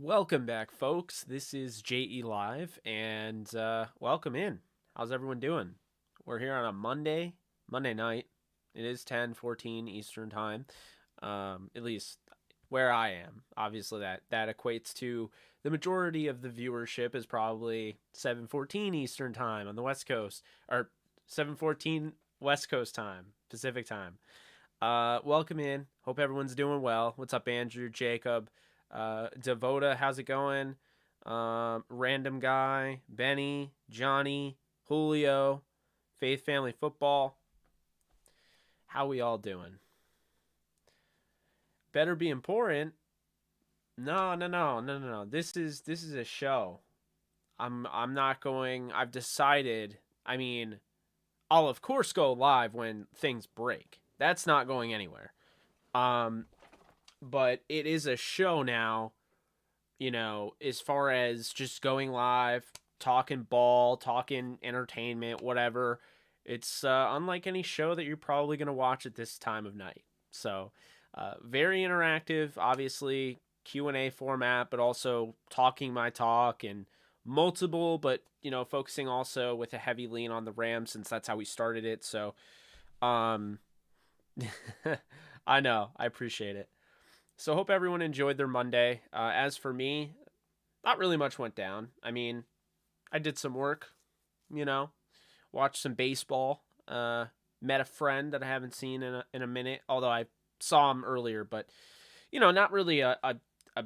Welcome back, folks. This is JE Live, and welcome in. How's everyone doing? We're here on a Monday night. It is 10:14 Eastern Time, at least where I am. Obviously, that equates to the majority of the viewership is probably 7:14 Eastern Time on the West Coast, or 7:14 West Coast time, Pacific Time. Welcome in. Hope everyone's doing well. What's up, Andrew, Jacob? Devota, how's it going? Random guy, Benny, Johnny, Julio, Faith Family Football. How we all doing? Better be important. No. This is a show. I'm not going. I've decided. I mean, I'll of course go live when things break. That's not going anywhere. Um, but it is a show now, as far as just going live, talking ball, talking entertainment, whatever. It's unlike any show that you're probably going to watch at this time of night. So, very interactive, obviously, Q&A format, but also talking my talk and multiple, but, focusing also with a heavy lean on the Rams since that's how we started it. So, um, I know, I appreciate it. So hope everyone enjoyed their Monday. As for me, not really much went down. I mean, I did some work, you know, watched some baseball. Met a friend that I haven't seen in a minute, although I saw him earlier, but not really a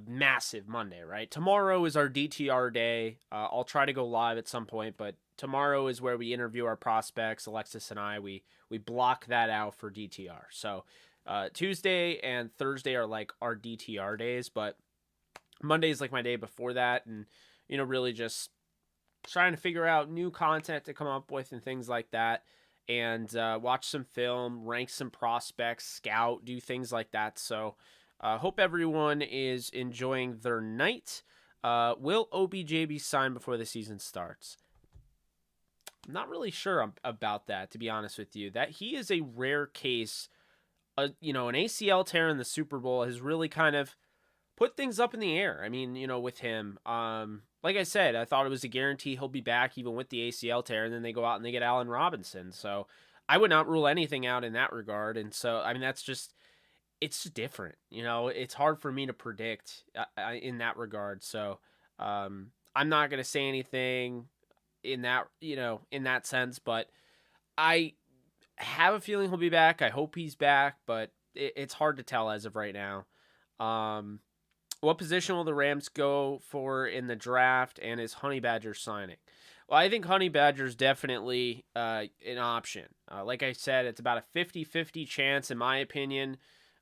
massive Monday, right? Tomorrow is our DTR day. I'll try to go live at some point, but tomorrow is where we interview our prospects. Alexis and I, we block that out for DTR. So Tuesday and Thursday are like our DTR days, but Monday is like my day before that, and really just trying to figure out new content to come up with and things like that, and watch some film, rank some prospects, scout, do things like that. So hope everyone is enjoying their night. Will OBJ be signed before the season starts? I'm not really sure about that, to be honest with you. That he is a rare case. An ACL tear in the Super Bowl has really kind of put things up in the air. I mean, with him, like I said, I thought it was a guarantee he'll be back even with the ACL tear, and then they go out and they get Allen Robinson. So I would not rule anything out in that regard. And so, I mean, it's just different. It's hard for me to predict in that regard. So I'm not going to say anything in that sense, but I have a feeling he'll be back. I hope he's back, but it's hard to tell as of right now. What position will the Rams go for in the draft, and is Honey Badger signing? Well, I think Honey Badger is definitely an option. Like I said, it's about a 50-50 chance in my opinion.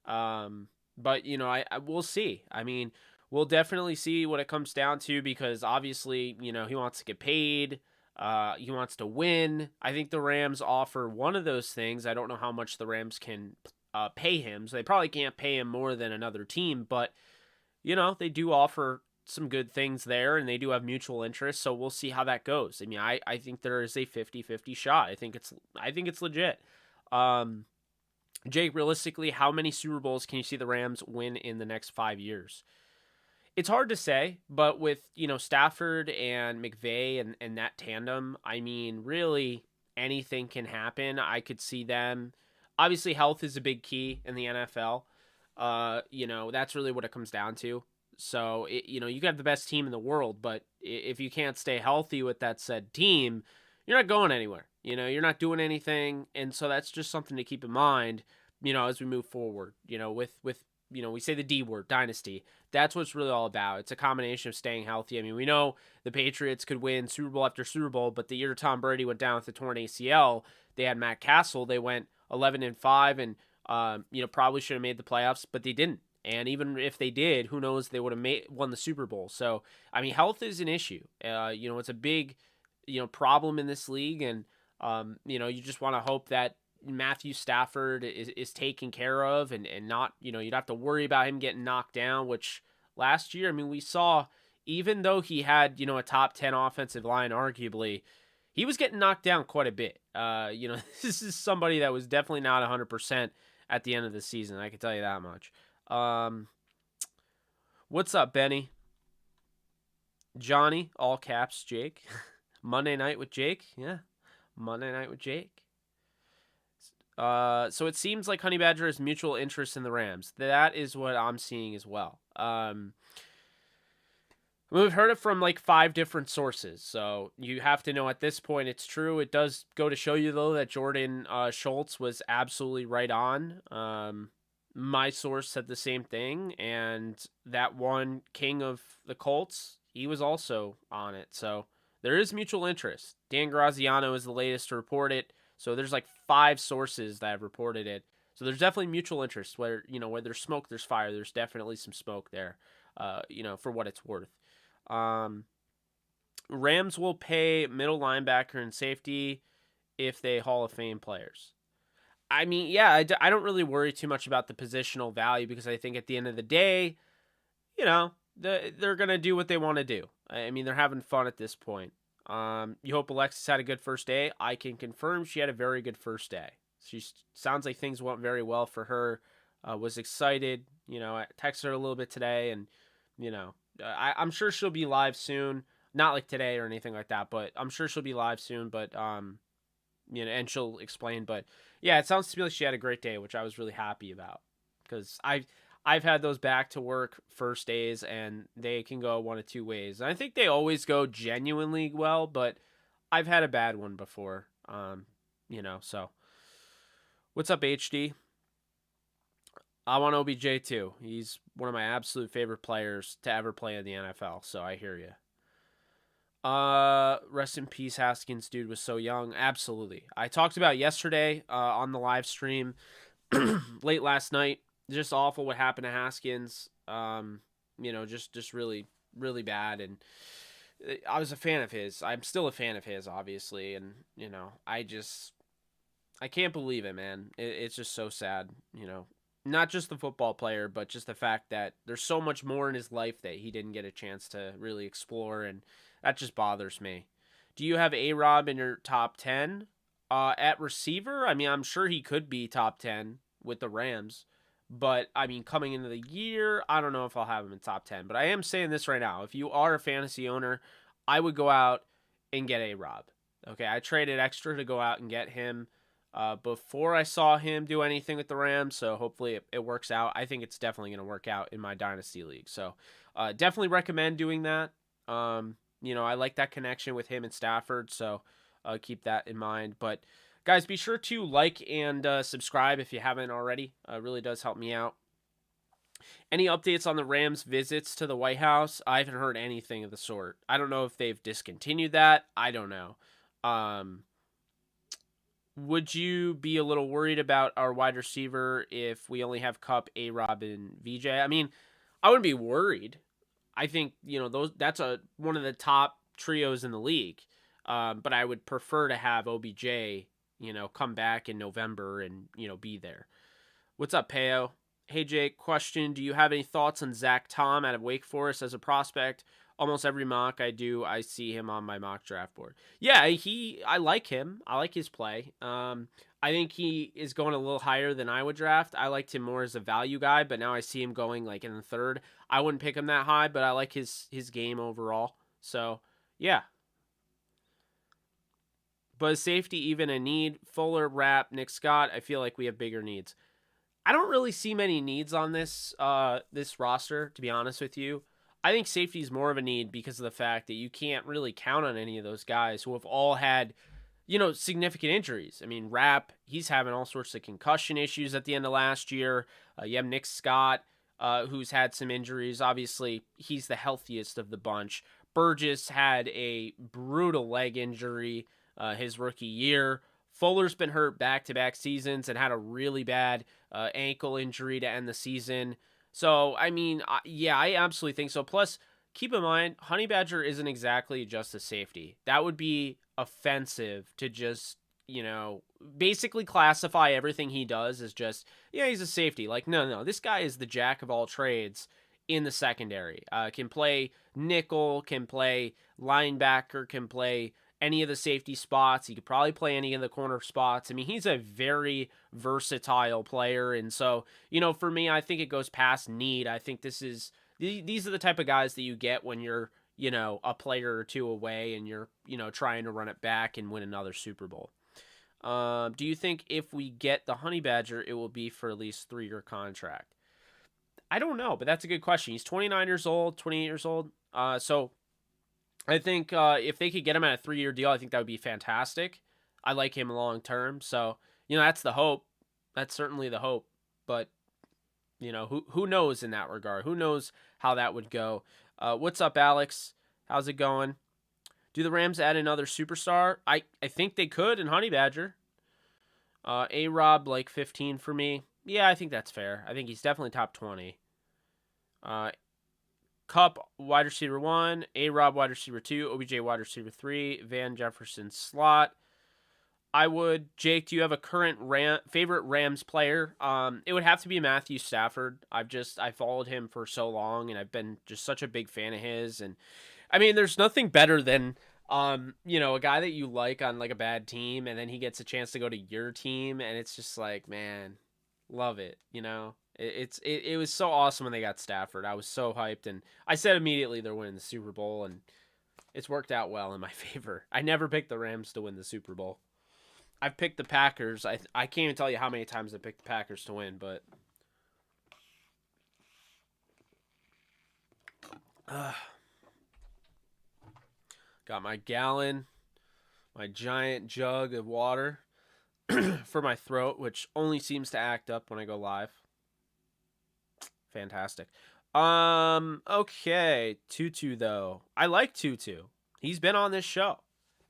But I we'll see. I mean, we'll definitely see what it comes down to, because obviously, he wants to get paid. He wants to win. I think the Rams offer one of those things. I don't know how much the Rams can pay him, so they probably can't pay him more than another team, but they do offer some good things there, and they do have mutual interest, so we'll see how that goes. I mean, I think there is a 50-50 shot. I think it's legit. Jake, realistically, how many Super Bowls can you see the Rams win in the next 5 years? It's hard to say, but with, Stafford and McVay and that tandem, I mean, really anything can happen. I could see them. Obviously, health is a big key in the NFL. That's really what it comes down to. So, you can have the best team in the world, but if you can't stay healthy with that said team, you're not going anywhere. You're not doing anything, and so that's just something to keep in mind, as we move forward, with we say the D word, dynasty. That's what it's really all about. It's a combination of staying healthy. I mean, we know the Patriots could win Super Bowl after Super Bowl, but the year Tom Brady went down with the torn ACL, they had Matt Castle. They went 11-5, and probably should have made the playoffs, but they didn't. And even if they did, who knows? They would have won the Super Bowl. So I mean, health is an issue. It's a big problem in this league, and you just want to hope that Matthew Stafford is taken care of, and not, you'd have to worry about him getting knocked down, which last year, I mean, we saw, even though he had, a top 10 offensive line, arguably, he was getting knocked down quite a bit. This is somebody that was definitely not 100% at the end of the season. I can tell you that much. What's up, Benny? Johnny, all caps, Jake. Monday night with Jake. Yeah. Monday night with Jake. So it seems like Honey Badger has mutual interest in the Rams. That is what I'm seeing as well. We've heard it from like 5 different sources, so you have to know at this point it's true. It does go to show you, though, that Jordan Schultz was absolutely right on. My source said the same thing, and that one king of the Colts, he was also on it. So there is mutual interest. Dan Graziano is the latest to report it. So there's like 5 sources that have reported it. So there's definitely mutual interest. Where where there's smoke, there's fire. There's definitely some smoke there. For what it's worth. Rams will pay middle linebacker and safety if they Hall of Fame players. I mean, yeah, I don't really worry too much about the positional value because I think at the end of the day, they're going to do what they want to do. I mean, they're having fun at this point. You hope Alexis had a good first day. I can confirm she had a very good first day. She sounds like things went very well for her. Was excited. I texted her a little bit today, and I'm sure she'll be live soon. Not like today or anything like that, but I'm sure she'll be live soon. But and she'll explain. But yeah, it sounds to me like she had a great day, which I was really happy about because I've had those back to work first days, and they can go one of 2 ways. And I think they always go genuinely well, but I've had a bad one before. So what's up, HD? I want OBJ too. He's one of my absolute favorite players to ever play in the NFL, so I hear you. Rest in peace, Haskins. Dude was so young. Absolutely. I talked about yesterday on the live stream late last night. Just awful what happened to Haskins. Just really, really bad. And I was a fan of his. I'm still a fan of his, obviously. And, I can't believe it, man. It's just so sad, Not just the football player, but just the fact that there's so much more in his life that he didn't get a chance to really explore, and that just bothers me. Do you have A-Rob in your top 10? At receiver, I mean, I'm sure he could be top 10 with the Rams, but, I mean, coming into the year, I don't know if I'll have him in top 10, but I am saying this right now. If you are a fantasy owner, I would go out and get A-Rob. Okay, I traded extra to go out and get him before I saw him do anything with the Rams, so hopefully it works out. I think it's definitely going to work out in my Dynasty League, so definitely recommend doing that. I like that connection with him and Stafford, so keep that in mind. But, guys, be sure to like and subscribe if you haven't already. It really does help me out. Any updates on the Rams' visits to the White House? I haven't heard anything of the sort. I don't know if they've discontinued that. I don't know. Would you be a little worried about our wide receiver if we only have Kupp, A-Rob, and VJ? I mean, I wouldn't be worried. I think, that's one of the top trios in the league. But I would prefer to have OBJ, come back in November and, be there. What's up, Peo? Hey, Jake, question. Do you have any thoughts on Zach Tom out of Wake Forest as a prospect? Almost every mock I do, I see him on my mock draft board. Yeah, I like him. I like his play. I think he is going a little higher than I would draft. I liked him more as a value guy, but now I see him going like in the 3rd. I wouldn't pick him that high, but I like his game overall. So, yeah. But is safety even a need? Fuller, Rapp, Nick Scott, I feel like we have bigger needs. I don't really see many needs on this roster, to be honest with you. I think safety is more of a need because of the fact that you can't really count on any of those guys who have all had, significant injuries. I mean, Rapp, he's having all sorts of concussion issues at the end of last year. You have Nick Scott, who's had some injuries. Obviously, he's the healthiest of the bunch. Burgess had a brutal leg injury his rookie year. Fuller's been hurt back-to-back seasons and had a really bad ankle injury to end the season. So, I mean, I absolutely think so. Plus, keep in mind, Honey Badger isn't exactly just a safety. That would be offensive to just, basically classify everything he does as just, he's a safety. Like, no, this guy is the jack of all trades in the secondary. Can play nickel, can play linebacker, can play any of the safety spots. He could probably play any of the corner spots. I mean, he's a very versatile player. And so, for me, I think it goes past need. I think these are the type of guys that you get when you're, a player or two away and you're, trying to run it back and win another Super Bowl. Do you think if we get the Honey Badger, it will be for at least 3-year contract? I don't know, but that's a good question. He's 29 years old, 28 years old. So I think if they could get him at a 3-year deal, I think that would be fantastic. I like him long term. So, that's the hope. That's certainly the hope. But, who knows in that regard? Who knows how that would go? What's up, Alex? How's it going? Do the Rams add another superstar? I think they could in Honey Badger. A-Rob, like 15 for me. Yeah, I think that's fair. I think he's definitely top 20. Cup, wide receiver 1. A-Rob, wide receiver 2. OBJ, wide receiver 3. Van Jefferson, slot. Jake, do you have a current favorite Rams player? It would have to be Matthew Stafford. I followed him for so long, and I've been just such a big fan of his. And I mean, there's nothing better than, a guy that you like on like a bad team, and then he gets a chance to go to your team, and it's just like, man, love it. It was so awesome when they got Stafford. I was so hyped, and I said immediately they're winning the Super Bowl, and it's worked out well in my favor. I never picked the Rams to win the Super Bowl. I've picked the Packers. I can't even tell you how many times I picked the Packers to win, but got my gallon, my giant jug of water for my throat, which only seems to act up when I go live. Fantastic. Okay, Tutu though. I like Tutu. He's been on this show,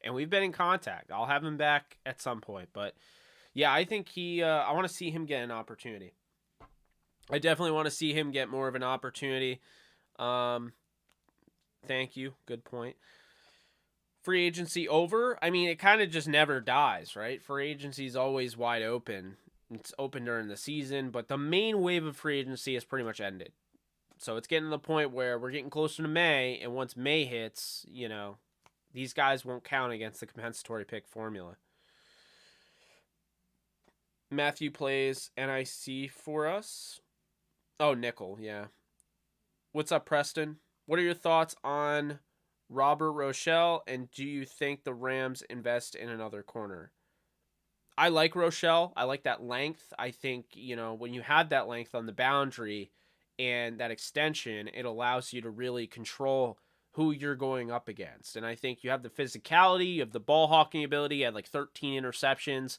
and we've been in contact. I'll have him back at some point, but yeah, I think I want to see him get an opportunity. I definitely want to see him get more of an opportunity. Thank you. Good point. Free agency over? I mean, it kind of just never dies, right? Free agency is always wide open. It's open during the season, but the main wave of free agency has pretty much ended. So it's getting to the point where we're getting closer to May, and once May hits, these guys won't count against the compensatory pick formula. Mathieu plays NIC for us. Oh, nickel, yeah. What's up, Preston? What are your thoughts on Robert Rochelle, and do you think the Rams invest in another corner? I like Rochelle. I like that length. I think, when you have that length on the boundary and that extension, it allows you to really control who you're going up against. And I think you have the physicality, you have the ball hawking ability. He had like 13 interceptions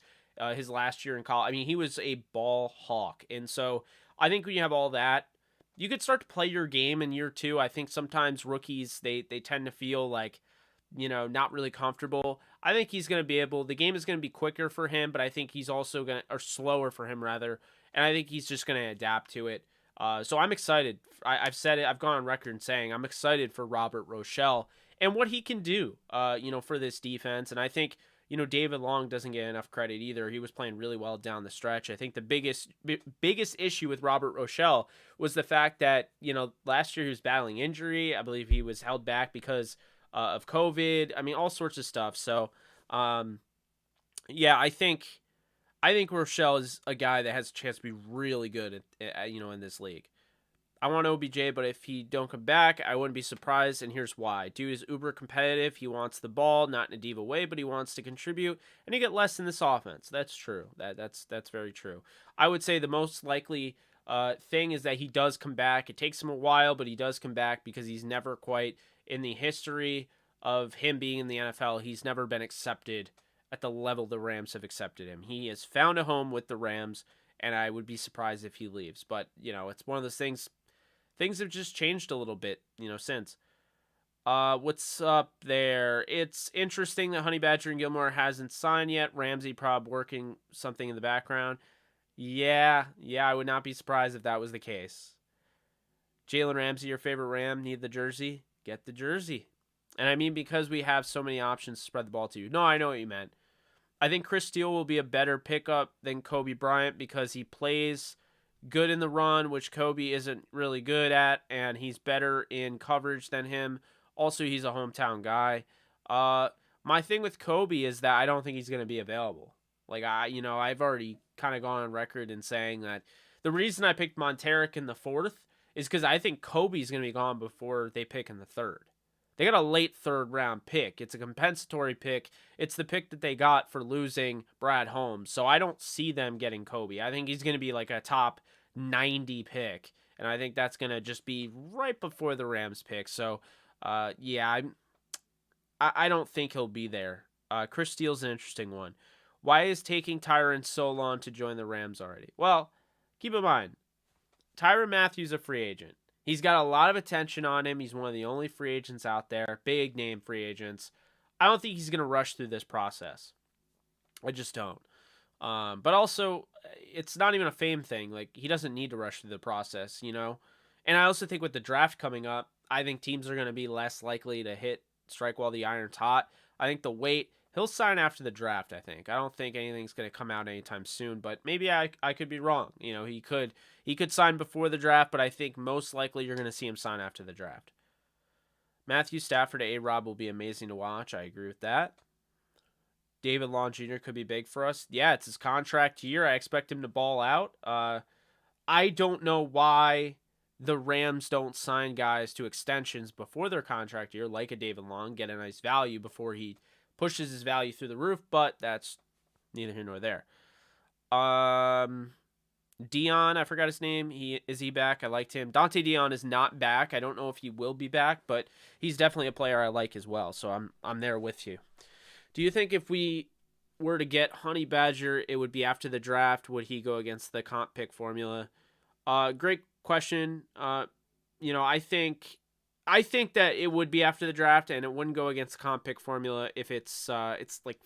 his last year in college. I mean, he was a ball hawk. And so I think when you have all that, you could start to play your game in year 2. I think sometimes rookies, they tend to feel like, not really comfortable. I think he's going to be the game is going to be quicker for him, but I think he's also or slower for him rather. And I think he's just going to adapt to it. So I'm excited. I've said it. I've gone on record saying I'm excited for Robert Rochelle and what he can do, for this defense. And I think, David Long doesn't get enough credit either. He was playing really well down the stretch. I think the biggest issue with Robert Rochelle was the fact that, last year he was battling injury. I believe he was held back because of COVID. I mean, all sorts of stuff. So, yeah, I think Rochelle is a guy that has a chance to be really good at in this league. I want OBJ, but if he don't come back, I wouldn't be surprised, and here's why. Dude is uber competitive. He wants the ball, not in a diva way, but he wants to contribute, and you get less in this offense. That's true. That's very true. I would say the most likely thing is that he does come back. It takes him a while, but he does come back because he's never quite, in the history of him being in the NFL, he's never been accepted at the level the Rams have accepted him. He has found a home with the Rams, and I would be surprised if he leaves. But, it's one of those things. Things have just changed a little bit, since. What's up there? It's interesting that Honey Badger and Gilmore hasn't signed yet. Ramsey prob working something in the background. Yeah, I would not be surprised if that was the case. Jalen Ramsey, your favorite Ram, need the jersey? Get the jersey. And I mean because we have so many options to spread the ball to. No, I know what you meant. I think Chris Steele will be a better pickup than Kobe Bryant because he plays good in the run, which Kobe isn't really good at, and he's better in coverage than him. Also, he's a hometown guy. My thing with Kobe is that I don't think he's going to be available. Like, I've already kind of gone on record in saying that the reason I picked Monteric in the 4th is because I think Kobe's going to be gone before they pick in the 3rd. They got a late 3rd round pick. It's a compensatory pick. It's the pick that they got for losing Brad Holmes. So I don't see them getting Kobe. I think he's going to be like a top 90 pick. And I think that's going to just be right before the Rams pick. So, yeah, I don't think he'll be there. Chris Steele's an interesting one. Why is taking Tyron so long to join the Rams already? Well, keep in mind, Tyrann Mathieu's a free agent. He's got a lot of attention on him. He's one of the only free agents out there, big name free agents. I don't think he's going to rush through this process. I just don't. But also, it's not even a fame thing. Like, he doesn't need to rush through the process, you know? And I also think with the draft coming up, I think teams are going to be less likely to strike while the iron's hot. I think the wait, he'll sign after the draft, I think. I don't think anything's going to come out anytime soon, but maybe I could be wrong. You know, he could sign before the draft, but I think most likely you're going to see him sign after the draft. Matthew Stafford to A-Rob will be amazing to watch. I agree with that. David Long Jr. could be big for us. Yeah, it's his contract year. I expect him to ball out. I don't know why the Rams don't sign guys to extensions before their contract year, like a David Long, get a nice value before he pushes his value through the roof, but that's neither here nor there. Dion, I forgot his name. Is he back? I liked him. Dante Dion is not back. I don't know if he will be back, but he's definitely a player I like as well, so I'm there with you. Do you think if we were to get Honey Badger, it would be after the draft? Would he go against the comp pick formula? Great question. You know, I think that it would be after the draft, and it wouldn't go against the comp pick formula if it's like,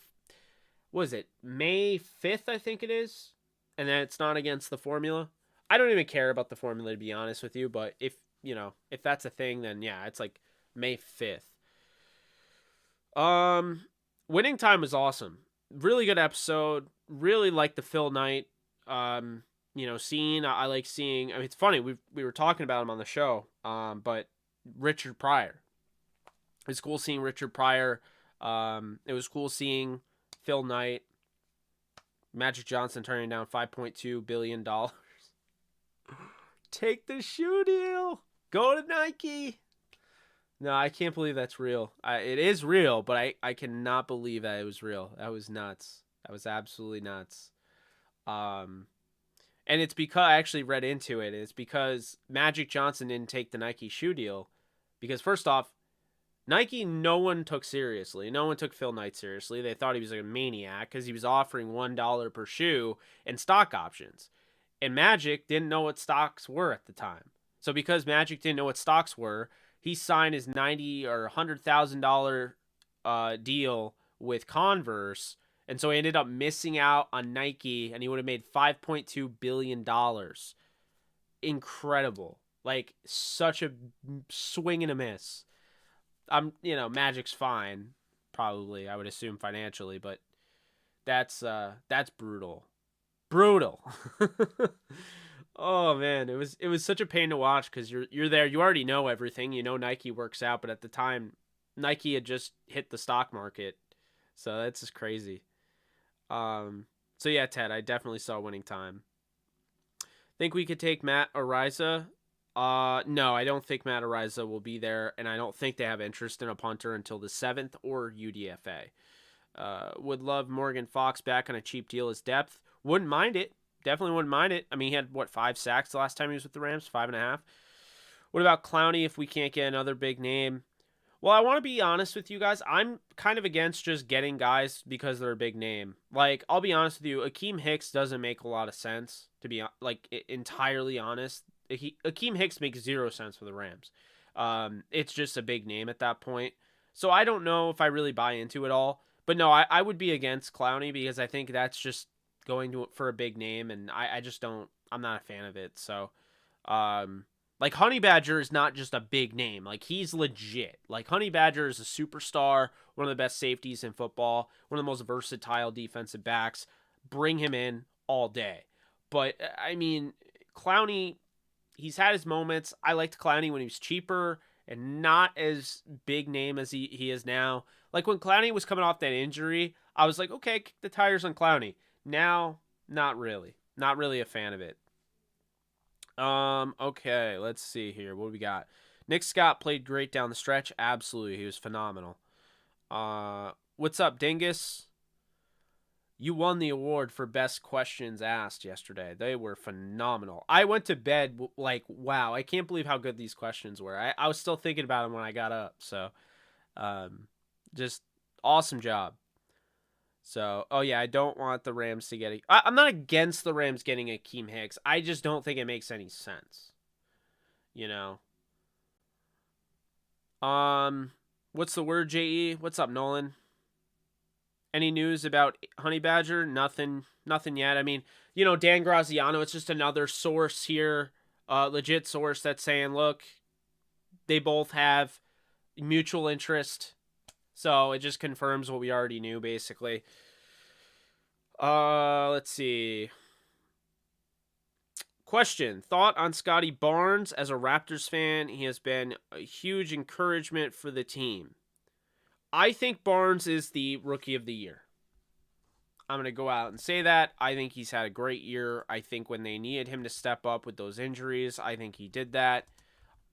what is it, May 5th, I think it is, and then it's not against the formula. I don't even care about the formula, to be honest with you, but if that's a thing, then yeah, it's like May 5th. Winning Time was awesome. Really good episode. Really like the Phil Knight scene. I like seeing. I mean, it's funny. We were talking about him on the show. But Richard Pryor. It was cool seeing Richard Pryor. It was cool seeing Phil Knight. Magic Johnson turning down $5.2 billion. Take the shoe deal. Go to Nike. No, I can't believe that's real. It is real, but I cannot believe that it was real. That was nuts. That was absolutely nuts. And it's because I actually read into it. It's because Magic Johnson didn't take the Nike shoe deal. Because first off, Nike, no one took seriously. No one took Phil Knight seriously. They thought he was like a maniac because he was offering $1 per shoe and stock options. And Magic didn't know what stocks were at the time. So because Magic didn't know what stocks were, he signed his $90,000 or $100,000 deal with Converse, and so he ended up missing out on Nike, and he would have made $5.2 billion. Incredible. Like, such a swing and a miss. Magic's fine, probably, I would assume financially, but that's brutal. Brutal. Oh man, it was such a pain to watch because you're there. You already know everything. You know Nike works out, but at the time, Nike had just hit the stock market, so that's just crazy. So yeah, Ted, I definitely saw Winning Time. Think we could take Matt Ariza? No, I don't think Matt Ariza will be there, and I don't think they have interest in a punter until the 7th or UDFA. Would love Morgan Fox back on a cheap deal as depth. Wouldn't mind it. Definitely wouldn't mind it. I mean, he had, 5 sacks the last time he was with the Rams? 5.5. What about Clowney if we can't get another big name? Well, I want to be honest with you guys. I'm kind of against just getting guys because they're a big name. Like, I'll be honest with you. Akeem Hicks doesn't make a lot of sense, to be, entirely honest. Akeem Hicks makes 0 sense for the Rams. It's just a big name at that point. So I don't know if I really buy into it all. But no, I would be against Clowney because I think that's just going for a big name, and I just don't. I'm not a fan of it. So, Honey Badger is not just a big name. Like, he's legit. Like, Honey Badger is a superstar, one of the best safeties in football, one of the most versatile defensive backs. Bring him in all day. But I mean, Clowney, he's had his moments. I liked Clowney when he was cheaper and not as big name as he is now. Like, when Clowney was coming off that injury, I was like, okay, kick the tires on Clowney. Now, not really. Not really a fan of it. Okay, let's see here. What do we got? Nick Scott played great down the stretch. Absolutely, he was phenomenal. What's up, Dingus? You won the award for best questions asked yesterday. They were phenomenal. I went to bed like, wow, I can't believe how good these questions were. I was still thinking about them when I got up. So, just awesome job. So, oh yeah, I don't want the Rams to get I'm not against the Rams getting Akeem Hicks. I just don't think it makes any sense. You know. What's the word, JE? What's up, Nolan? Any news about Honey Badger? Nothing yet. I mean, Dan Graziano, it's just another source here, legit source that's saying, look, they both have mutual interest. So it just confirms what we already knew, basically. Let's see. Question. Thought on Scotty Barnes as a Raptors fan? He has been a huge encouragement for the team. I think Barnes is the rookie of the year. I'm going to go out and say that. I think he's had a great year. I think when they needed him to step up with those injuries, I think he did that.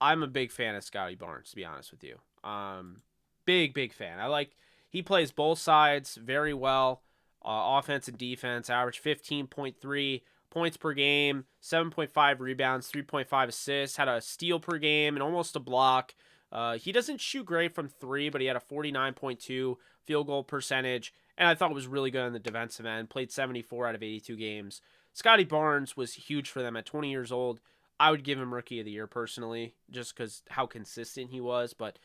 I'm a big fan of Scotty Barnes, to be honest with you. Big fan. He plays both sides very well. Offense and defense, average 15.3 points per game, 7.5 rebounds, 3.5 assists, had a steal per game, and almost a block. He doesn't shoot great from three, but he had a 49.2 field goal percentage, and I thought it was really good on the defensive end. Played 74 out of 82 games. Scotty Barnes was huge for them at 20 years old. I would give him Rookie of the Year personally, just because how consistent he was. But,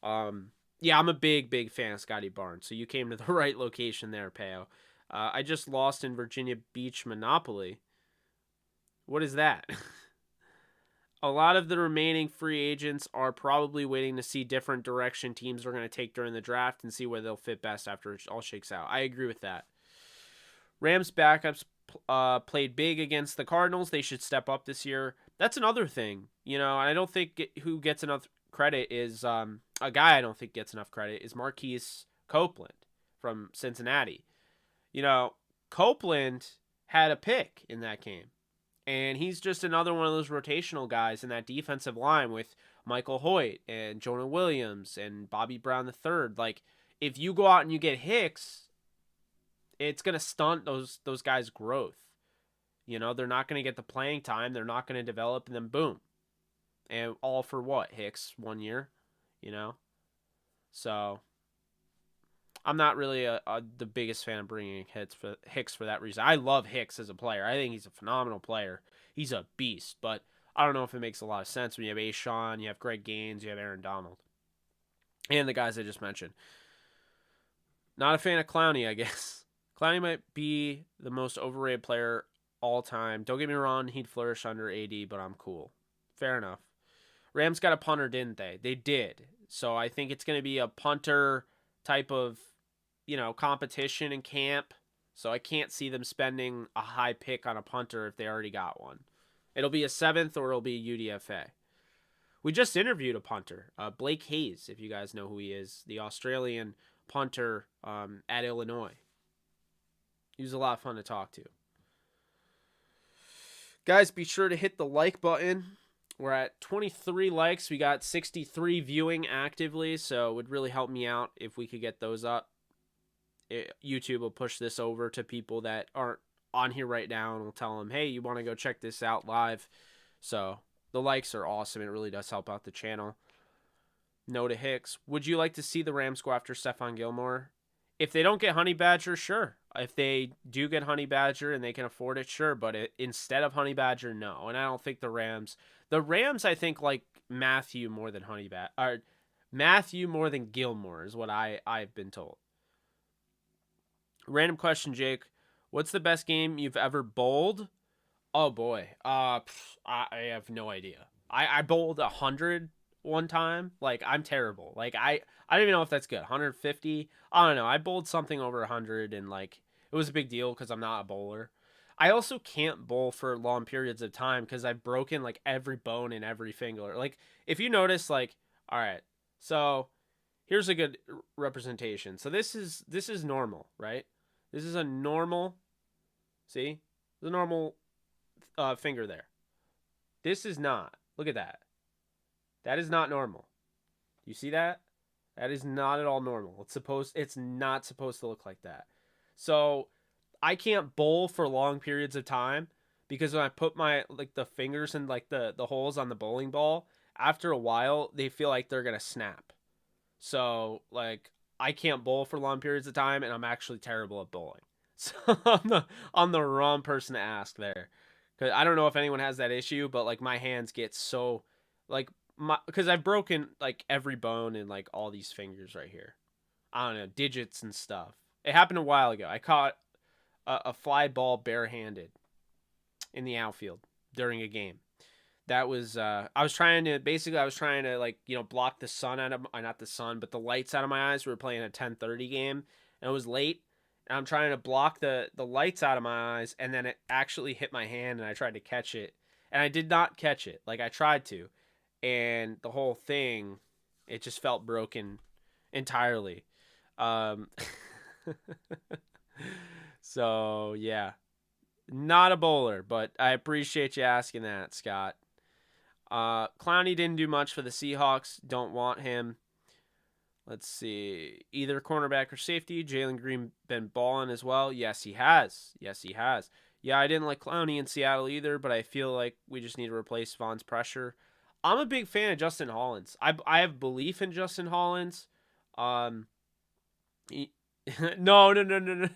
yeah, I'm a big fan of Scotty Barnes, so you came to the right location there, Peo. I just lost in Virginia Beach Monopoly. What is that? A lot of the remaining free agents are probably waiting to see different direction teams are going to take during the draft and see where they'll fit best after it all shakes out. I agree with that. Rams backups played big against the Cardinals. They should step up this year. That's another thing, I don't think who gets enough credit is a guy I don't think gets enough credit is Marquise Copeland from Cincinnati. Copeland had a pick in that game. And he's just another one of those rotational guys in that defensive line with Michael Hoyt and Jonah Williams and Bobby Brown III. Like, if you go out and you get Hicks, it's going to stunt those guys' growth. They're not going to get the playing time. They're not going to develop, and then boom. And all for what? Hicks 1 year, So, I'm not really the biggest fan of bringing Hicks for that reason. I love Hicks as a player. I think he's a phenomenal player. He's a beast, but I don't know if it makes a lot of sense when you have Ashawn, you have Greg Gaines, you have Aaron Donald, and the guys I just mentioned. Not a fan of Clowney, I guess. Clowney might be the most overrated player all time. Don't get me wrong, he'd flourish under AD, but I'm cool. Fair enough. Rams got a punter, didn't they? They did. So I think it's going to be a punter type of competition in camp. So I can't see them spending a high pick on a punter if they already got one. It'll be a 7th or it'll be a UDFA. We just interviewed a punter, Blake Hayes, if you guys know who he is, the Australian punter at Illinois. He was a lot of fun to talk to. Guys, be sure to hit the like button. We're at 23 likes. We got 63 viewing actively, so it would really help me out if we could get those up. YouTube will push this over to people that aren't on here right now, and we'll tell them, hey, you want to go check this out live. So the likes are awesome. It really does help out the channel. No to Hicks. Would you like to see the Rams go after Stephon Gilmore? If they don't get Honey Badger, sure. If they do get Honey Badger and they can afford it, sure. But instead of Honey Badger, no. And I don't think the Rams, I think, like Mathieu more than Mathieu more than Gilmore is what I've been told. Random question, Jake. What's the best game you've ever bowled? Oh boy. I have no idea. I bowled 100 one time. Like, I'm terrible. Like, I don't even know if that's good. 150. I don't know. I bowled something over 100, and like, it was a big deal because I'm not a bowler. I also can't bowl for long periods of time because I've broken like every bone in every finger. Like, if you notice, like, all right, so here's a good representation. So this is normal, right? This is a normal, see? The normal finger there. This is not. Look at that. That is not normal. You see that? That is not at all normal. It's not supposed to look like that. So I can't bowl for long periods of time because when I put my like the fingers in like the holes on the bowling ball, after a while they feel like they're gonna snap. So like I can't bowl for long periods of time, and I'm actually terrible at bowling. So I'm the wrong person to ask there, because I don't know if anyone has that issue, but like my hands get so like because I've broken like every bone in like all these fingers right here. I don't know, digits and stuff. It happened a while ago. I caught a fly ball barehanded in the outfield during a game. That was I was trying to like block the sun out of not the sun but the lights out of my eyes. We were playing a 10:30 game and it was late, and I'm trying to block the lights out of my eyes, and then it actually hit my hand and I tried to catch it, and I did not catch it like I tried to, and the whole thing, it just felt broken entirely. Um, so yeah, not a bowler, but I appreciate you asking that, Scott. Clowney didn't do much for the Seahawks. Don't want him. Let's see. Either cornerback or safety. Jalen Green been balling as well. Yes, he has. Yes, he has. Yeah, I didn't like Clowney in Seattle either, but I feel like we just need to replace Vaughn's pressure. I'm a big fan of Justin Hollins. I have belief in Justin Hollins. No, no, no, no, no.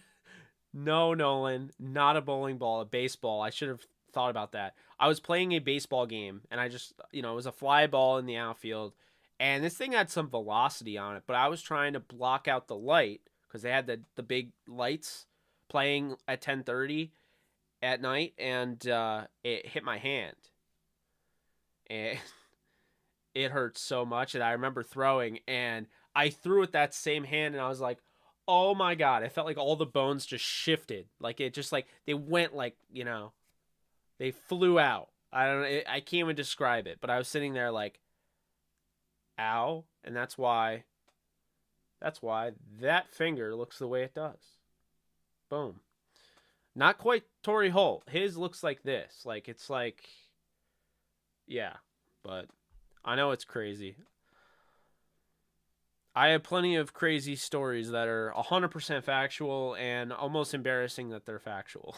No, Nolan. Not a bowling ball, a baseball. I should have thought about that. I was playing a baseball game, and I just, it was a fly ball in the outfield, and this thing had some velocity on it, but I was trying to block out the light because they had the big lights playing at 10:30 at night, and it hit my hand. And it hurt so much, and I remember throwing, and I threw with that same hand, and I was like, oh my God, I felt like all the bones just shifted. Like it just like, they went like, they flew out. I can't even describe it, but I was sitting there like, ow. And that's why that finger looks the way it does. Boom. Not quite Torrey Holt. His looks like this. Like, it's like, yeah, but I know it's crazy. I have plenty of crazy stories that are 100% factual and almost embarrassing that they're factual.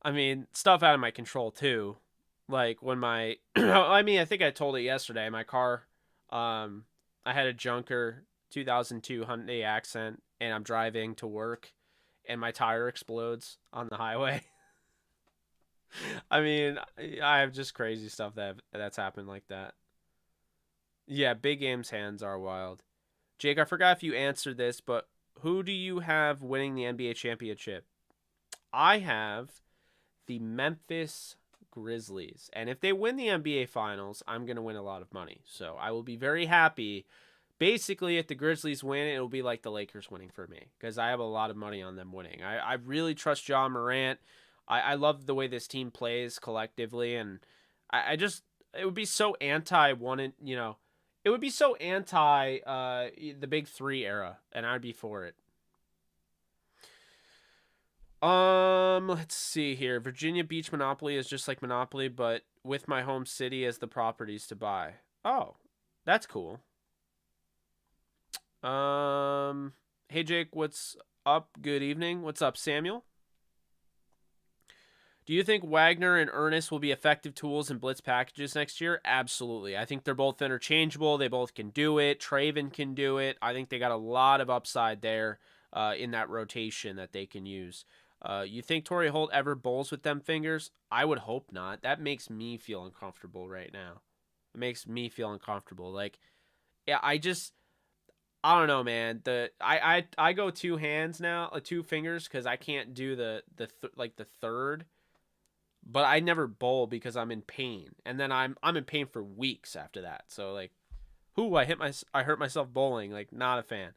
I mean, stuff out of my control too. Like when my, I think I told it yesterday. My car, I had a junker 2002 Hyundai Accent, and I'm driving to work, and my tire explodes on the highway. I mean, I have just crazy stuff that's happened like that. Yeah, Big Aim's hands are wild. Jake, I forgot if you answered this, but who do you have winning the NBA championship? I have the Memphis Grizzlies. And if they win the NBA Finals, I'm going to win a lot of money. So I will be very happy. Basically, if the Grizzlies win, it'll be like the Lakers winning for me, because I have a lot of money on them winning. I really trust John Morant. I love the way this team plays collectively, and I just, it would be so anti one, it would be so anti the Big Three era, and I'd be for it. Let's see here. Virginia Beach Monopoly is just like Monopoly, but with my home city as the properties to buy. Oh, that's cool. Hey Jake, what's up? Good evening. What's up, Samuel? Do you think Wagner and Ernest will be effective tools in blitz packages next year? Absolutely. I think they're both interchangeable. They both can do it. Traven can do it. I think they got a lot of upside there in that rotation that they can use. You think Torrey Holt ever bowls with them fingers? I would hope not. That makes me feel uncomfortable right now. It makes me feel uncomfortable. Like, yeah, I don't know, man. I go two hands now, two fingers, because I can't do the third. But I never bowl because I'm in pain, and then I'm in pain for weeks after that. So like, I hurt myself bowling. Like, not a fan.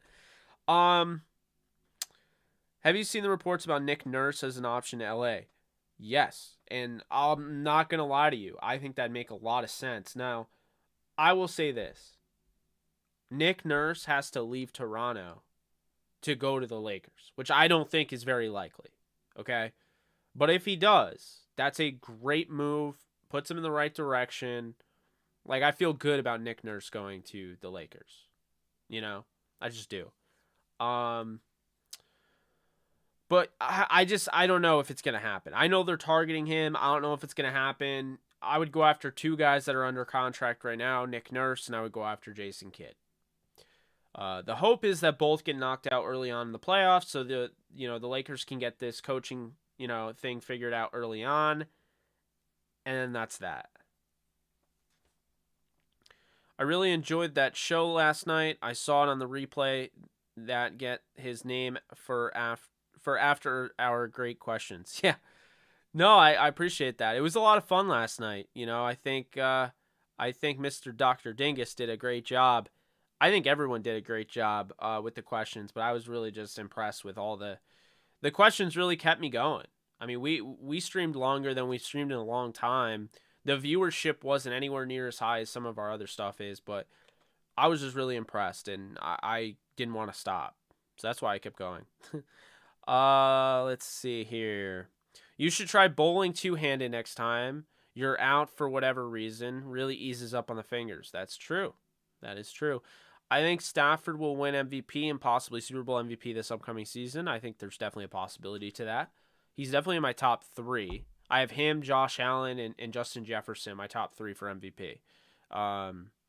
Have you seen the reports about Nick Nurse as an option to LA? Yes, and I'm not gonna lie to you. I think that'd make a lot of sense. Now, I will say this: Nick Nurse has to leave Toronto to go to the Lakers, which I don't think is very likely. Okay, but if he does, that's a great move. Puts him in the right direction. Like, I feel good about Nick Nurse going to the Lakers. You know, I just do. Um, but I don't know if it's gonna happen. I know they're targeting him. I don't know if it's gonna happen. I would go after two guys that are under contract right now, Nick Nurse, and I would go after Jason Kidd. The hope is that both get knocked out early on in the playoffs, so the Lakers can get this coaching thing figured out early on, and then that's that. I really enjoyed that show last night. I saw it on the replay. That get his name for after our great questions. Yeah, no, I appreciate that. It was a lot of fun last night. I think Mr. Dr. Dingus did a great job. I think everyone did a great job with the questions, but I was really just impressed with all the questions. Really kept me going. I mean, we streamed longer than we've streamed in a long time. The viewership wasn't anywhere near as high as some of our other stuff is, but I was just really impressed, and I didn't want to stop. So that's why I kept going. Let's see here. You should try bowling two-handed next time. You're out for whatever reason. Really eases up on the fingers. That's true. That is true. I think Stafford will win MVP and possibly Super Bowl MVP this upcoming season. I think there's definitely a possibility to that. He's definitely in my top three. I have him, Josh Allen, and Justin Jefferson, my top three for MVP.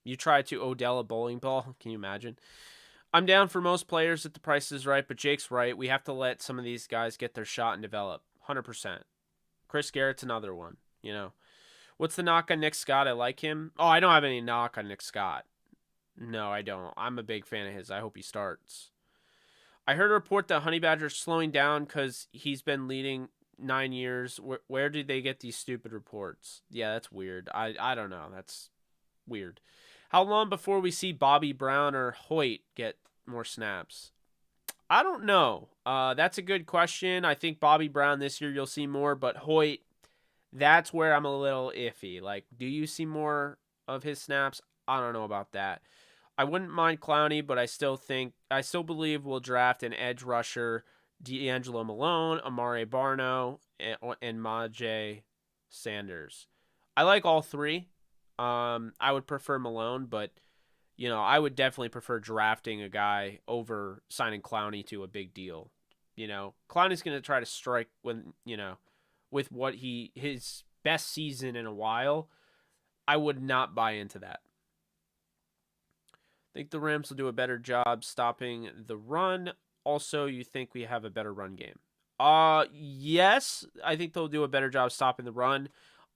You try to Odell a bowling ball. Can you imagine? I'm down for most players if the price is right, but Jake's right. We have to let some of these guys get their shot and develop. 100%. Chris Garrett's another one, What's the knock on Nick Scott? I like him. Oh, I don't have any knock on Nick Scott. No, I don't. I'm a big fan of his. I hope he starts. I heard a report that Honey Badger's slowing down because he's been leading 9 years. Where did they get these stupid reports? Yeah, that's weird. I don't know. That's weird. How long before we see Bobby Brown or Hoyt get more snaps? I don't know. That's a good question. I think Bobby Brown this year you'll see more, but Hoyt, that's where I'm a little iffy. Like, do you see more of his snaps? I don't know about that. I wouldn't mind Clowney, but I still believe we'll draft an edge rusher, D'Angelo Malone, Amare Barno, and Majay Sanders. I like all three. I would prefer Malone, but I would definitely prefer drafting a guy over signing Clowney to a big deal. Clowney's going to try to strike when, with what his best season in a while. I would not buy into that. I think the Rams will do a better job stopping the run. Also, you think we have a better run game? Yes, I think they'll do a better job stopping the run.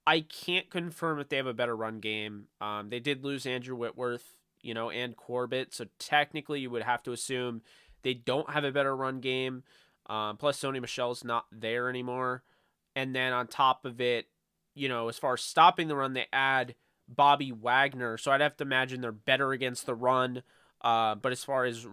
I can't confirm if they have a better run game. They did lose Andrew Whitworth, and Corbett, so technically you would have to assume they don't have a better run game. Plus, Sony Michel's not there anymore. And then on top of it, as far as stopping the run, they add Bobby Wagner, so I'd have to imagine they're better against the run. But as far as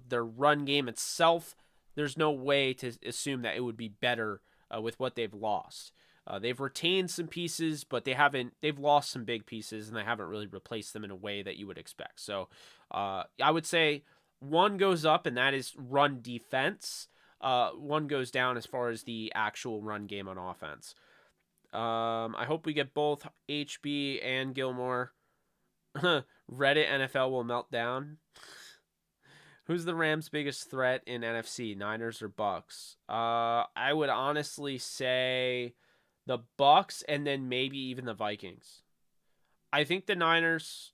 their run game itself, there's no way to assume that it would be better with what they've lost. They've retained some pieces, but they've lost some big pieces, and they haven't really replaced them in a way that you would expect. So I would say one goes up, and that is run defense. One goes down as far as the actual run game on offense. I hope we get both HB and Gilmore. Reddit NFL will melt down. Who's the Rams' biggest threat in NFC? Niners or Bucks? I would honestly say the Bucks and then maybe even the Vikings. I think the Niners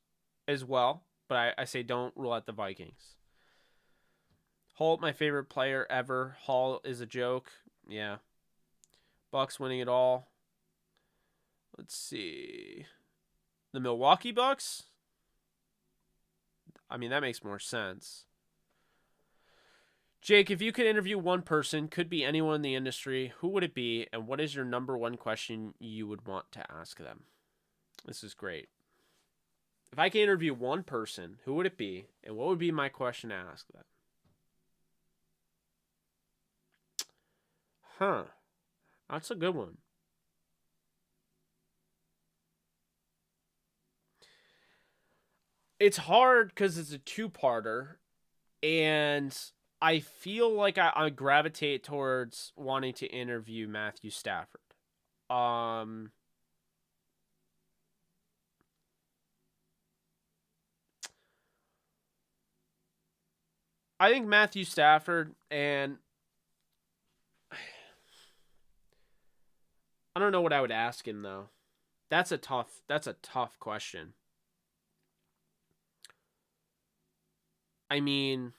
as well, but I say don't rule out the Vikings. Hall, my favorite player ever. Hall is a joke. Yeah. Bucks winning it all. Let's see. The Milwaukee Bucks? I mean, that makes more sense. Jake, if you could interview one person, could be anyone in the industry, who would it be, and what is your number one question you would want to ask them? This is great. If I could interview one person, who would it be, and what would be my question to ask them? Huh. That's a good one. It's hard because it's a two-parter, and I feel like I gravitate towards wanting to interview Matthew Stafford. I think Matthew Stafford, and I don't know what I would ask him though. That's a tough question. I mean,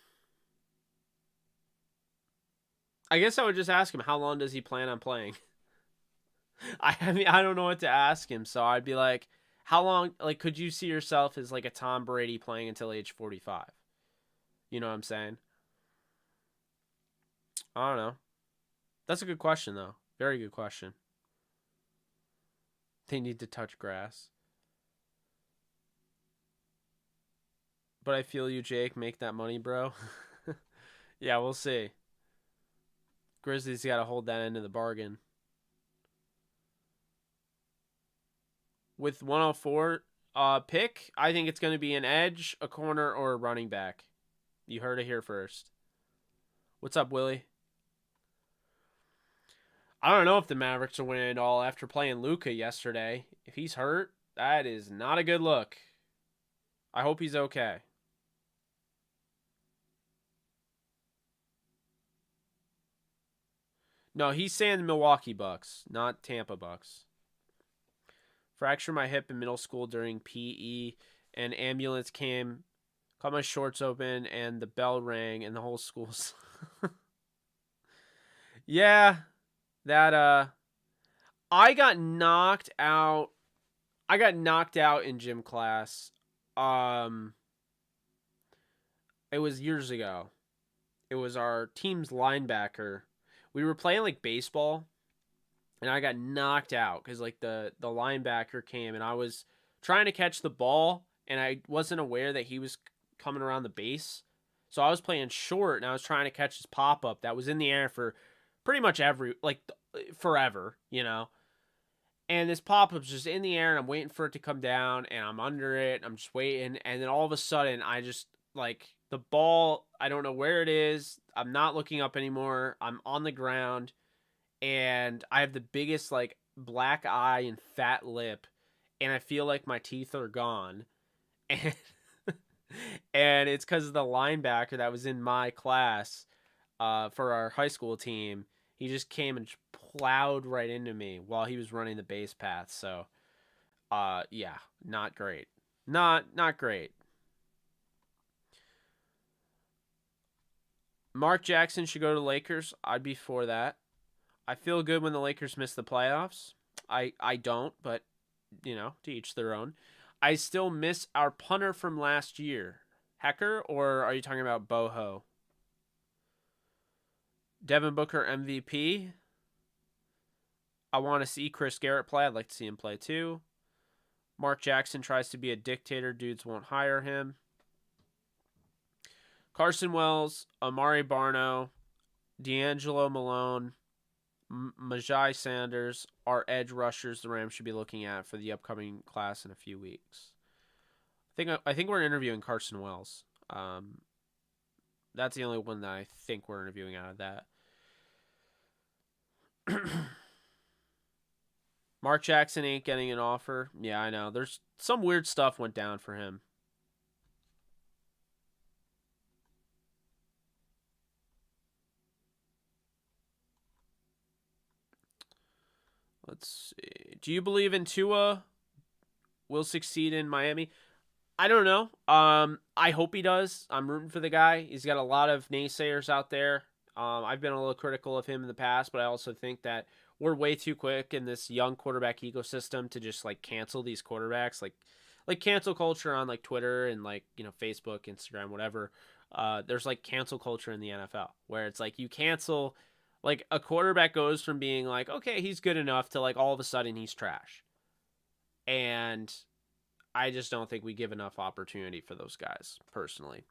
I guess I would just ask him how long does he plan on playing? I mean, I don't know what to ask him, so I'd be like, how long, like, could you see yourself as like a Tom Brady playing until age 45? You know what I'm saying? I don't know. That's a good question though. Very good question. They need to touch grass. But I feel you, Jake. Make that money, bro. Yeah, we'll see. Grizzlies got to hold that end of the bargain. With 104 pick, I think it's going to be an edge, a corner, or a running back. You heard it here first. What's up, Willie? I don't know if the Mavericks are winning it all after playing Luka yesterday. If he's hurt, that is not a good look. I hope he's okay. No, he's saying the Milwaukee Bucks, not Tampa Bucks. Fractured my hip in middle school during PE. An ambulance came, cut my shorts open, and the bell rang, and the whole school's. Yeah, that I got knocked out. I got knocked out in gym class. Um, it was years ago. It was our team's linebacker. We were playing like baseball, and I got knocked out because like the linebacker came, and I was trying to catch the ball, and I wasn't aware that he was coming around the base. So I was playing short, and I was trying to catch his pop up that was in the air for pretty much forever, you know. And this pop up's just in the air, and I'm waiting for it to come down, and I'm under it. I'm just waiting, and then all of a sudden, I just like the ball. I don't know where it is. I'm not looking up anymore. I'm on the ground, and I have the biggest like black eye and fat lip, and I feel like my teeth are gone, and and it's because of the linebacker that was in my class, for our high school team. He just came and just plowed right into me while he was running the base path. So, yeah, not great. Not great. Mark Jackson should go to the Lakers. I'd be for that. I feel good when the Lakers miss the playoffs. I don't, but you know, to each their own. I still miss our punter from last year. Hecker, or are you talking about Boho? Devin Booker MVP. I want to see Chris Garrett play. I'd like to see him play too. Mark Jackson tries to be a dictator. Dudes won't hire him. Carson Wells, Amari Barno, D'Angelo Malone, Majai Sanders are edge rushers the Rams should be looking at for the upcoming class in a few weeks. I think we're interviewing Carson Wells. That's the only one that I think we're interviewing out of that. Mark Jackson ain't getting an offer. Yeah, I know. There's some weird stuff went down for him. Let's see. Do you believe in Tua will succeed in Miami? I don't know. I hope he does. I'm rooting for the guy. He's got a lot of naysayers out there. I've been a little critical of him in the past, but I also think that we're way too quick in this young quarterback ecosystem to just like cancel these quarterbacks, like cancel culture on like Twitter and like, you know, Facebook, Instagram, whatever. There's like cancel culture in the NFL where it's like you cancel, like a quarterback goes from being like, okay, he's good enough to like all of a sudden he's trash. And I just don't think we give enough opportunity for those guys, personally.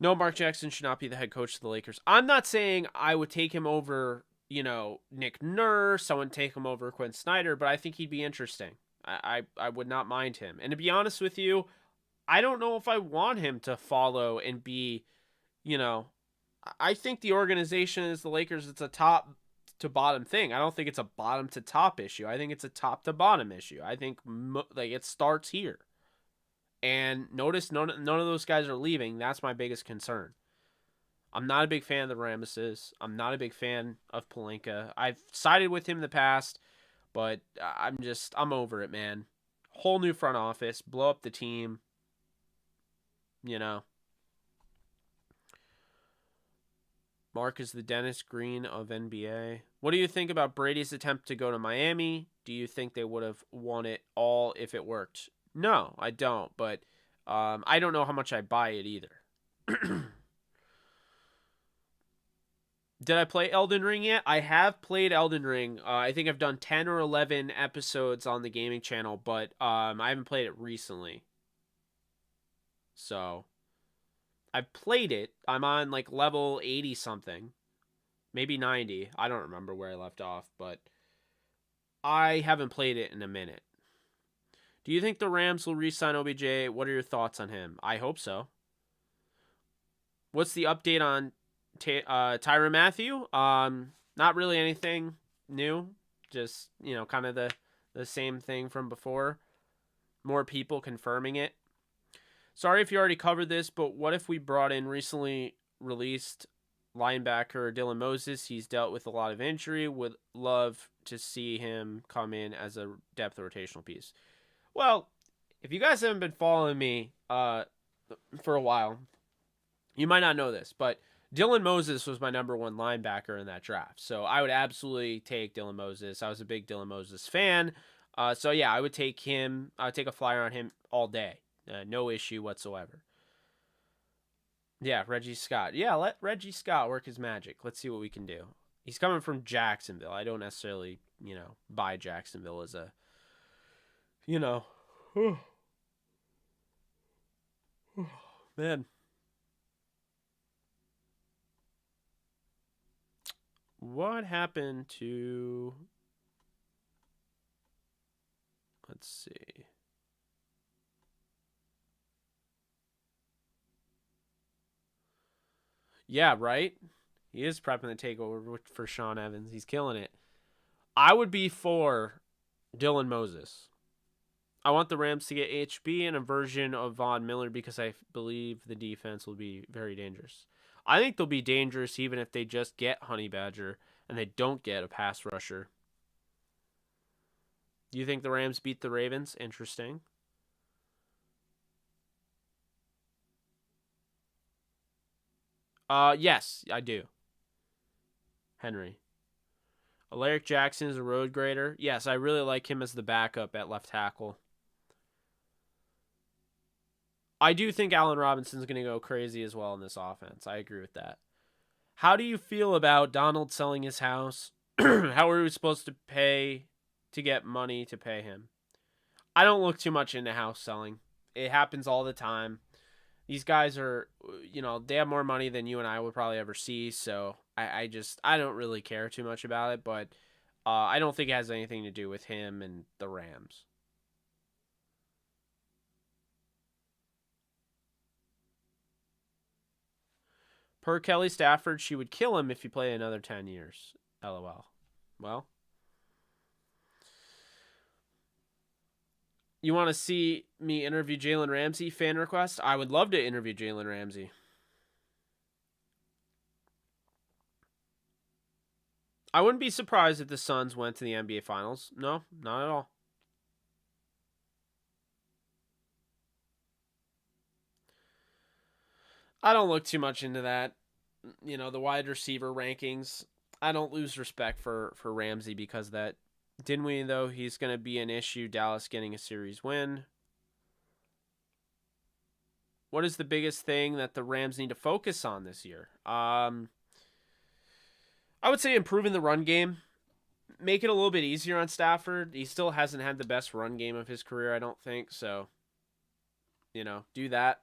No, Mark Jackson should not be the head coach of the Lakers. I'm not saying I would take him over, you know, Nick Nurse. I wouldn't take him over Quinn Snyder, but I think he'd be interesting. I would not mind him. And to be honest with you, I don't know if I want him to follow and be, you know, I think the organization is the Lakers. It's a top to bottom thing. I don't think it's a bottom to top issue. I think it's a top to bottom issue. I think like it starts here. And notice none of those guys are leaving. That's my biggest concern. I'm not a big fan of the Ramesses. I'm not a big fan of Pelinka. I've sided with him in the past, but I'm over it, man. Whole new front office, blow up the team, you know. Mark is the Dennis Green of NBA. What do you think about Brady's attempt to go to Miami? Do you think they would have won it all if it worked? No, I don't, but I don't know how much I buy it either. Did I play Elden Ring yet? I have played Elden Ring. I think I've done 10 or 11 episodes on the gaming channel, but I haven't played it recently. So, I've played it. I'm on like level 80 something. Maybe 90. I don't remember where I left off, but I haven't played it in a minute. Do you think the Rams will re-sign OBJ? What are your thoughts on him? I hope so. What's the update on Tyrann Mathieu? Not really anything new. Just, kind of the same thing from before. More people confirming it. Sorry if you already covered this, but what if we brought in recently released linebacker Dylan Moses? He's dealt with a lot of injury. Would love to see him come in as a depth rotational piece. Well, if you guys haven't been following me for a while, you might not know this, but Dylan Moses was my number one linebacker in that draft. So I would absolutely take Dylan Moses. I was a big Dylan Moses fan. So yeah, I would take him. I would take a flyer on him all day. No issue whatsoever. Yeah, Reggie Scott. Yeah, let Reggie Scott work his magic. Let's see what we can do. He's coming from Jacksonville. I don't necessarily, buy Jacksonville as a, man. What happened to... Let's see. Yeah, right? He is prepping the takeover for Sean Evans. He's killing it. I would be for Dylan Moses. I want the Rams to get HB and a version of Von Miller because I believe the defense will be very dangerous. I think they'll be dangerous even if they just get Honey Badger and they don't get a pass rusher. Do you think the Rams beat the Ravens? Interesting. Yes, I do. Henry. Alaric Jackson is a road grader. Yes, I really like him as the backup at left tackle. I do think Allen Robinson's going to go crazy as well in this offense. I agree with that. How do you feel about Donald selling his house? How are we supposed to pay to get money to pay him? I don't look too much into house selling. It happens all the time. These guys are, they have more money than you and I would probably ever see. So I don't really care too much about it. But I don't think it has anything to do with him and the Rams. Per Kelly Stafford, she would kill him if he played another 10 years. LOL. Well, you want to see me interview Jalen Ramsey? Fan request? I would love to interview Jalen Ramsey. I wouldn't be surprised if the Suns went to the NBA Finals. No, not at all. I don't look too much into that. The wide receiver rankings. I don't lose respect for Ramsey because of that. Didn't we, though? He's going to be an issue. Dallas getting a series win. What is the biggest thing that the Rams need to focus on this year? I would say improving the run game. Make it a little bit easier on Stafford. He still hasn't had the best run game of his career, I don't think. So, do that.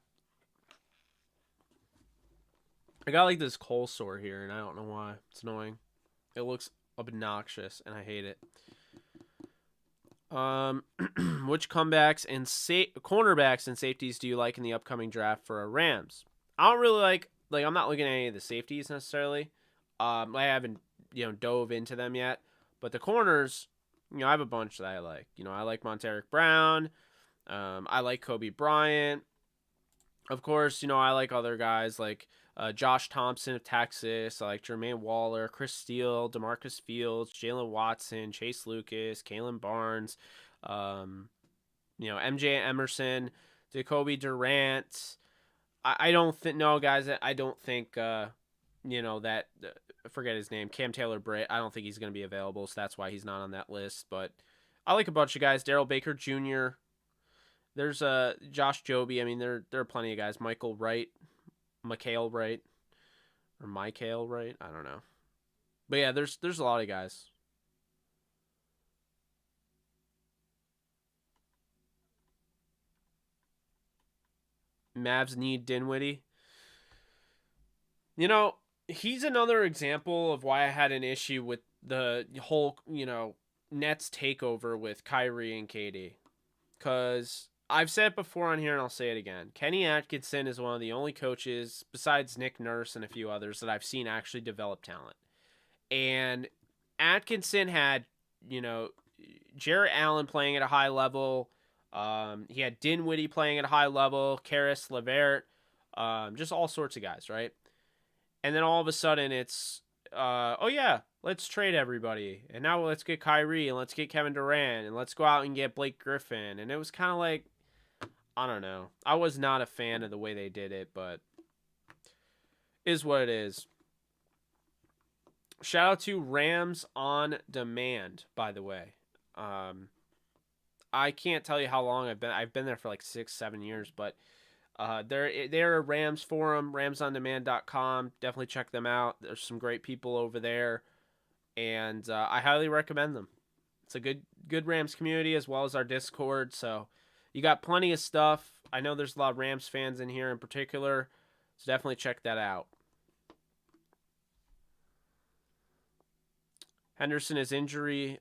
I got like this cold sore here, and I don't know why. It's annoying. It looks obnoxious, and I hate it. Which comebacks and cornerbacks and safeties do you like in the upcoming draft for a Rams? I don't really like I'm not looking at any of the safeties necessarily. I haven't dove into them yet, but the corners, I have a bunch that I like. I like Monteric Brown. I like Kobe Bryant. Of course, I like other guys like Josh Thompson of Texas. I like Jermaine Waller, Chris Steele, DeMarcus Fields, Jalen Watson, Chase Lucas, Kalen Barnes, um, MJ Emerson, Jacoby Durant. I don't think, no, guys, I don't think, that, I forget his name, Cam Taylor-Britt. I don't think he's going to be available, so that's why he's not on that list. But I like a bunch of guys. Daryl Baker Jr., there's Josh Joby. I mean, there are plenty of guys. Michael Wright, Mikael Wright, or Mikael Wright. I don't know. But yeah, there's a lot of guys. Mavs need Dinwiddie. He's another example of why I had an issue with the whole, Nets takeover with Kyrie and KD. Because I've said it before on here and I'll say it again. Kenny Atkinson is one of the only coaches, besides Nick Nurse and a few others, that I've seen actually develop talent. And Atkinson had, Jarrett Allen playing at a high level. He had Dinwiddie playing at a high level, Karis LeVert, just all sorts of guys, right? And then all of a sudden it's, oh yeah, let's trade everybody. And now let's get Kyrie and let's get Kevin Durant and let's go out and get Blake Griffin. And it was kind of like, I don't know. I was not a fan of the way they did it, but is what it is. Shout out to Rams on Demand, by the way. I can't tell you how long I've been there for like 6-7 years, but they're a Rams forum, ramsondemand.com. Definitely check them out. There's some great people over there, and I highly recommend them. It's a good Rams community as well as our Discord, so you got plenty of stuff. I know there's a lot of Rams fans in here in particular, so definitely check that out. Henderson is injury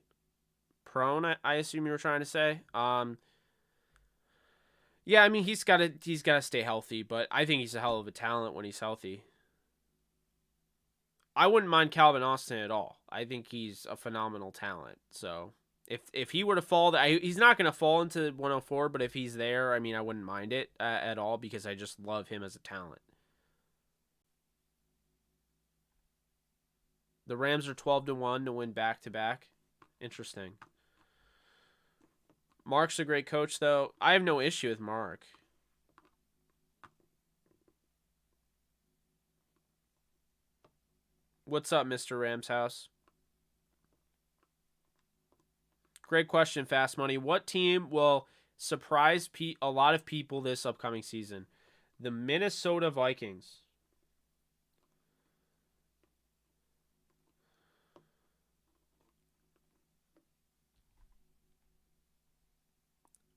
prone, I assume you were trying to say. Yeah, I mean he's got to stay healthy, but I think he's a hell of a talent when he's healthy. I wouldn't mind Calvin Austin at all. I think he's a phenomenal talent. So if he were to fall, he's not going to fall into 104, but if he's there, I mean I wouldn't mind it at all because I just love him as a talent. The Rams are 12-1 to win back-to-back. Interesting. Mark's a great coach, though. I have no issue with Mark. What's up, Mr. Rams House? Great question, Fast Money. What team will surprise a lot of people this upcoming season? The Minnesota Vikings.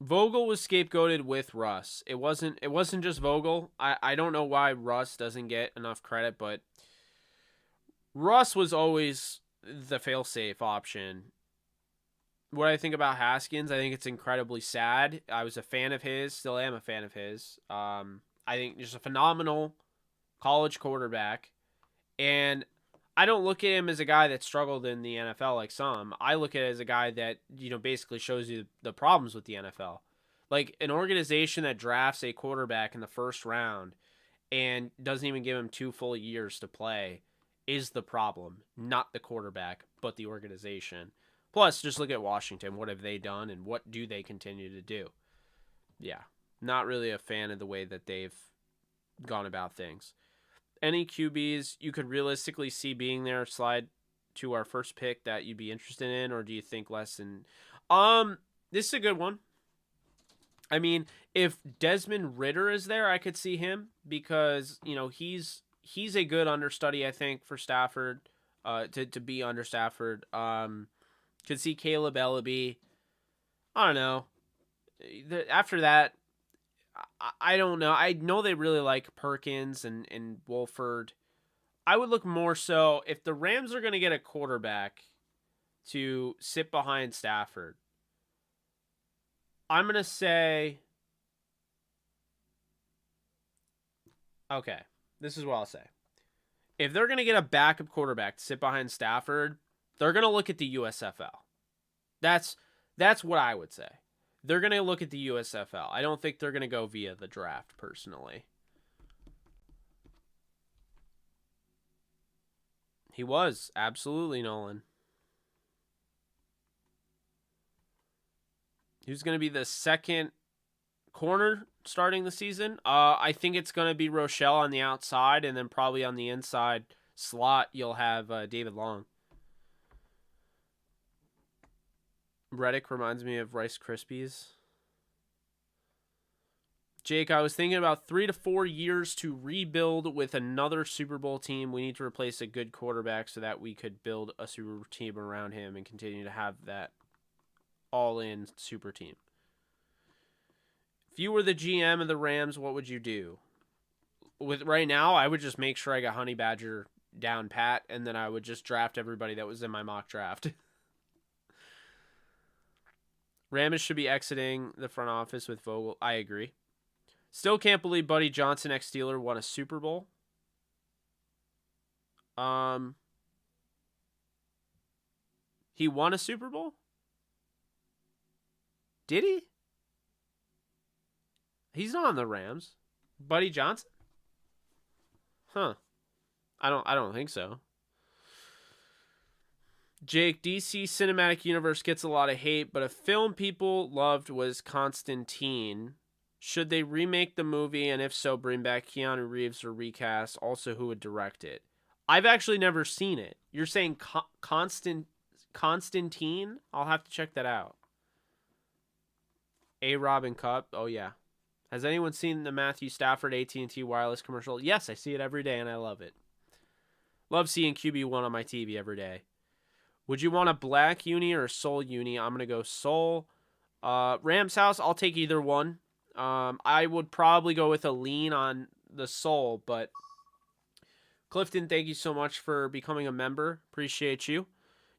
Vogel was scapegoated with Russ. It wasn't just Vogel. I don't know why Russ doesn't get enough credit, but Russ was always the fail-safe option. What I think about Haskins, I think it's incredibly sad. I was a fan of his, still am a fan of his. I think just a phenomenal college quarterback. And I don't look at him as a guy that struggled in the NFL like some. I look at it as a guy that, basically shows you the problems with the NFL. Like an organization that drafts a quarterback in the first round and doesn't even give him 2 full years to play is the problem. Not the quarterback, but the organization. Plus, just look at Washington. What have they done and what do they continue to do? Yeah, not really a fan of the way that they've gone about things. Any QBs you could realistically see being there slide to our first pick that you'd be interested in, or do you think less than? This is a good one. I mean, if Desmond Ridder is there, I could see him because he's a good understudy, I think, for Stafford. To be under Stafford. Could see Caleb Ellaby. I don't know. After that, I don't know. I know they really like Perkins and Wolford. I would look more so if the Rams are going to get a quarterback to sit behind Stafford. I'm going to say, okay, this is what I'll say. If they're going to get a backup quarterback to sit behind Stafford, they're going to look at the USFL. That's what I would say. They're going to look at the USFL. I don't think they're going to go via the draft, personally. He was. Absolutely, Nolan. Who's going to be the second corner starting the season? I think it's going to be Rochelle on the outside, and then probably on the inside slot, you'll have David Long. Reddick reminds me of Rice Krispies. Jake, I was thinking about 3 to 4 years to rebuild with another Super Bowl team. We need to replace a good quarterback so that we could build a super team around him and continue to have that all-in super team. If you were the GM of the Rams, what would you do? With right now, I would just make sure I got Honey Badger down pat, and then I would just draft everybody that was in my mock draft. Rams should be exiting the front office with Vogel. I agree. Still can't believe Buddy Johnson, ex-Steeler, won a Super Bowl. He won a Super Bowl? Did he? He's not on the Rams. Buddy Johnson? Huh. I don't think so. Jake, DC Cinematic Universe gets a lot of hate, but a film people loved was Constantine. Should they remake the movie, and if so, bring back Keanu Reeves or recast? Also, who would direct it? I've actually never seen it. You're saying Constantine? I'll have to check that out. A-Robin Cup? Oh, yeah. Has anyone seen the Matthew Stafford AT&T wireless commercial? Yes, I see it every day, and I love it. Love seeing QB1 on my TV every day. Would you want a black uni or a soul uni? I'm going to go soul. Rams house, I'll take either one. I would probably go with a lean on the soul, but Clifton, thank you so much for becoming a member. Appreciate you.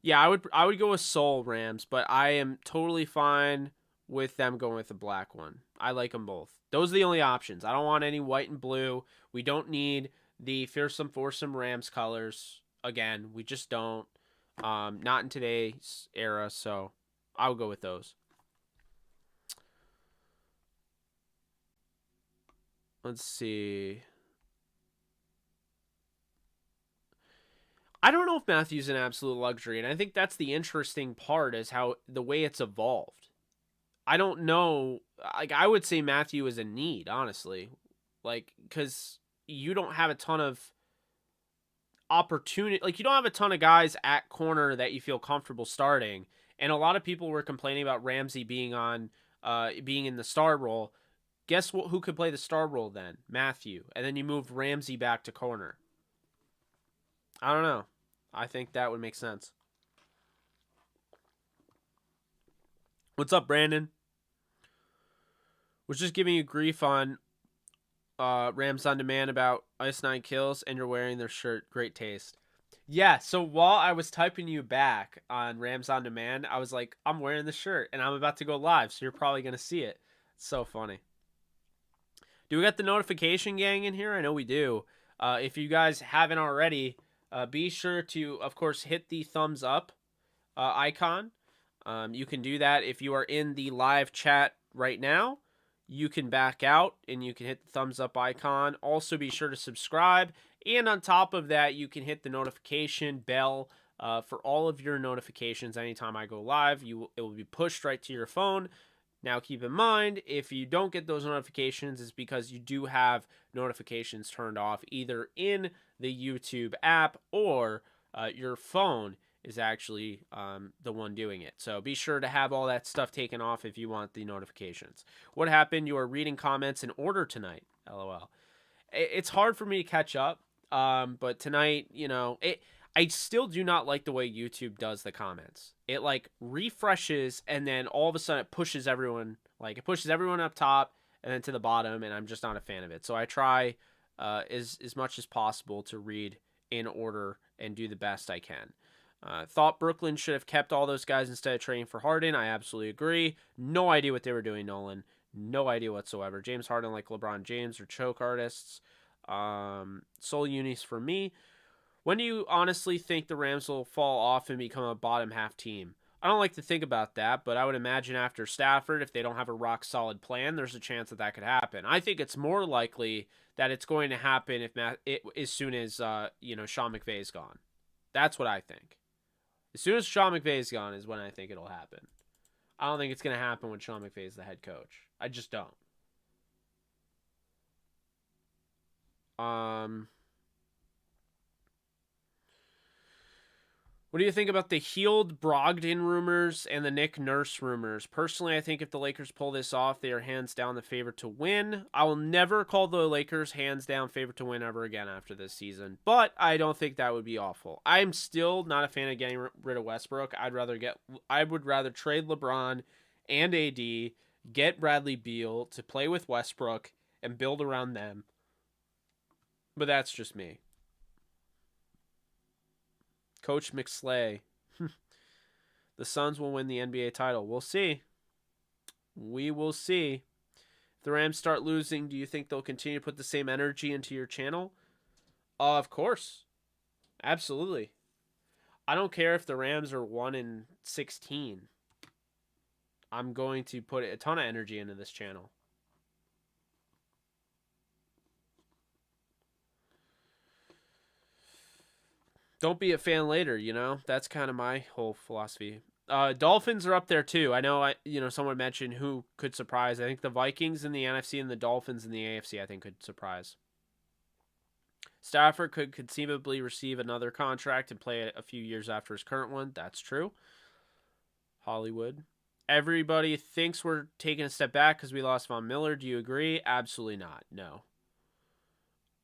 Yeah, I would go with soul Rams, but I am totally fine with them going with the black one. I like them both. Those are the only options. I don't want any white and blue. We don't need the fearsome foursome Rams colors again. We just don't. Not in today's era, so I'll go with those. Let's see. I don't know if Matthew's an absolute luxury, and I think that's the interesting part is how the way it's evolved. I don't know. Like, I would say Matthew is a need, honestly. Like, because you don't have a ton of opportunity. Like, you don't have a ton of guys at corner that you feel comfortable starting. And a lot of people were complaining about Ramsey being in the star role. Guess what? Who could play the star role then? Matthew. And then you move Ramsey back to corner. I don't know. I think that would make sense. What's up, Brandon? Was just giving you grief on Rams on Demand about Ice Nine Kills, and you're wearing their shirt. Great taste. Yeah, so while I was typing you back on Rams on Demand, I was like, I'm wearing the shirt, and I'm about to go live, so you're probably going to see it. It's so funny. Do we got the notification gang in here? I know we do. If you guys haven't already, be sure to, of course, hit the thumbs up icon. You can do that if you are in the live chat right now. You can back out and you can hit the thumbs up icon. Also, be sure to subscribe. And on top of that, you can hit the notification bell for all of your notifications. Anytime I go live, it will be pushed right to your phone. Now, keep in mind, if you don't get those notifications, it's because you do have notifications turned off either in the YouTube app or your phone is actually the one doing it. So be sure to have all that stuff taken off if you want the notifications. What happened? You are reading comments in order tonight. LOL. It's hard for me to catch up, but tonight, I still do not like the way YouTube does the comments. It like refreshes and then all of a sudden it pushes everyone up top and then to the bottom, and I'm just not a fan of it. So I try as much as possible to read in order and do the best I can. Thought Brooklyn should have kept all those guys instead of trading for Harden. I absolutely agree. No idea what they were doing, Nolan. No idea whatsoever. James Harden, like LeBron James, or choke artists. Soul unis for me. When do you honestly think the Rams will fall off and become a bottom half team? I don't like to think about that, but I would imagine after Stafford, if they don't have a rock solid plan, there's a chance that could happen. I think it's more likely that it's going to happen as soon as Sean McVay is gone. That's what I think. As soon as Sean McVay's gone is when I think it'll happen. I don't think it's going to happen when Sean McVay is the head coach. I just don't. What do you think about the Heald Brogdon rumors and the Nick Nurse rumors? Personally, I think if the Lakers pull this off, they are hands down the favorite to win. I will never call the Lakers hands down favorite to win ever again after this season, but I don't think that would be awful. I'm still not a fan of getting rid of Westbrook. I would rather trade LeBron and AD, get Bradley Beal to play with Westbrook and build around them. But that's just me. Coach McSlay. The Suns will win the NBA title. We'll see. We will see. If the Rams start losing, do you think they'll continue to put the same energy into your channel? Of course. Absolutely. I don't care if the Rams are 1-16. I'm going to put a ton of energy into this channel. Don't be a fan later, you know? That's kind of my whole philosophy. Dolphins are up there too. I know someone mentioned who could surprise. I think the Vikings in the NFC and the Dolphins in the AFC I think could surprise. Stafford could conceivably receive another contract and play a few years after his current one. That's true. Hollywood. Everybody thinks we're taking a step back because we lost Von Miller. Do you agree? Absolutely not. No.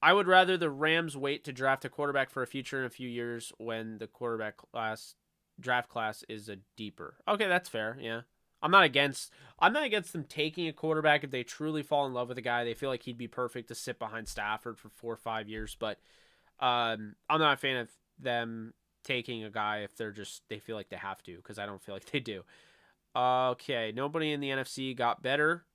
I would rather the Rams wait to draft a quarterback for a future in a few years when the draft class is a deeper. Okay, that's fair. Yeah. I'm not against them taking a quarterback if they truly fall in love with a guy. They feel like he'd be perfect to sit behind Stafford for 4 or 5 years, but I'm not a fan of them taking a guy if they feel like they have to, because I don't feel like they do. Okay, nobody in the NFC got better.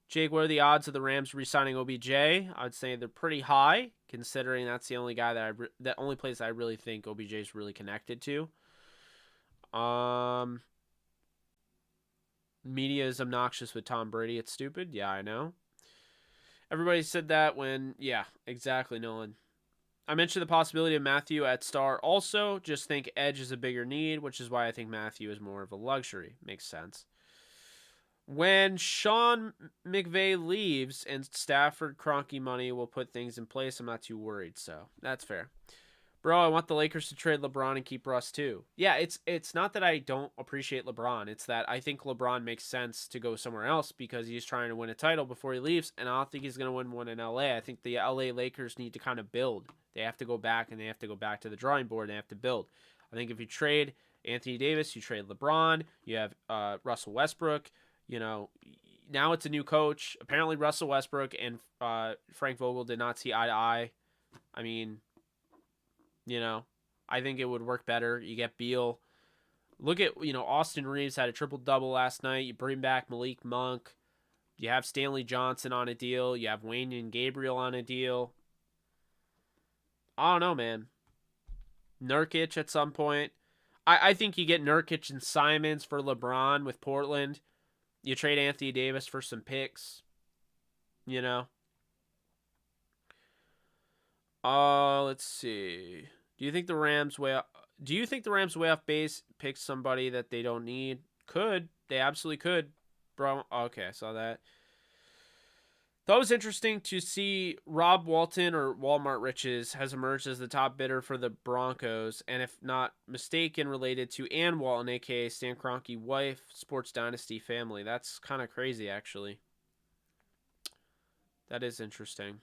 Jake, what are the odds of the Rams re-signing OBJ? I'd say they're pretty high, considering that's the only guy that only place I really think OBJ is really connected to. Media is obnoxious with Tom Brady. It's stupid. Yeah, I know. Everybody said that yeah, exactly, Nolan. I mentioned the possibility of Mathieu at star also. Just think edge is a bigger need, which is why I think Mathieu is more of a luxury. Makes sense. When Sean McVay leaves and Stafford Kroenke money will put things in place, I'm not too worried. So that's fair. Bro, I want the Lakers to trade LeBron and keep Russ too. Yeah, it's not that I don't appreciate LeBron. It's that I think LeBron makes sense to go somewhere else because he's trying to win a title before he leaves, and I don't think he's going to win one in LA. I think the LA Lakers need to kind of build. They have to go back, and they have to go back to the drawing board, and they have to build. I think if you trade Anthony Davis, you trade LeBron, you have Russell Westbrook. Now it's a new coach. Apparently Russell Westbrook and Frank Vogel did not see eye to eye. I mean, I think it would work better. You get Beal. Look at, Austin Reeves had a triple-double last night. You bring back Malik Monk. You have Stanley Johnson on a deal. You have Wayne and Gabriel on a deal. I don't know, man. Nurkic at some point. I think you get Nurkic and Simons for LeBron with Portland. You trade Anthony Davis for some picks. Let's see. Do you think the Rams way off base pick somebody that they don't need? Could. They absolutely could. Bro, okay, I saw that. Thought it was interesting to see Rob Walton, or Walmart Riches, has emerged as the top bidder for the Broncos, and if not mistaken, related to Ann Walton, aka Stan Kroenke wife, Sports Dynasty family. That's kind of crazy, actually. That is interesting.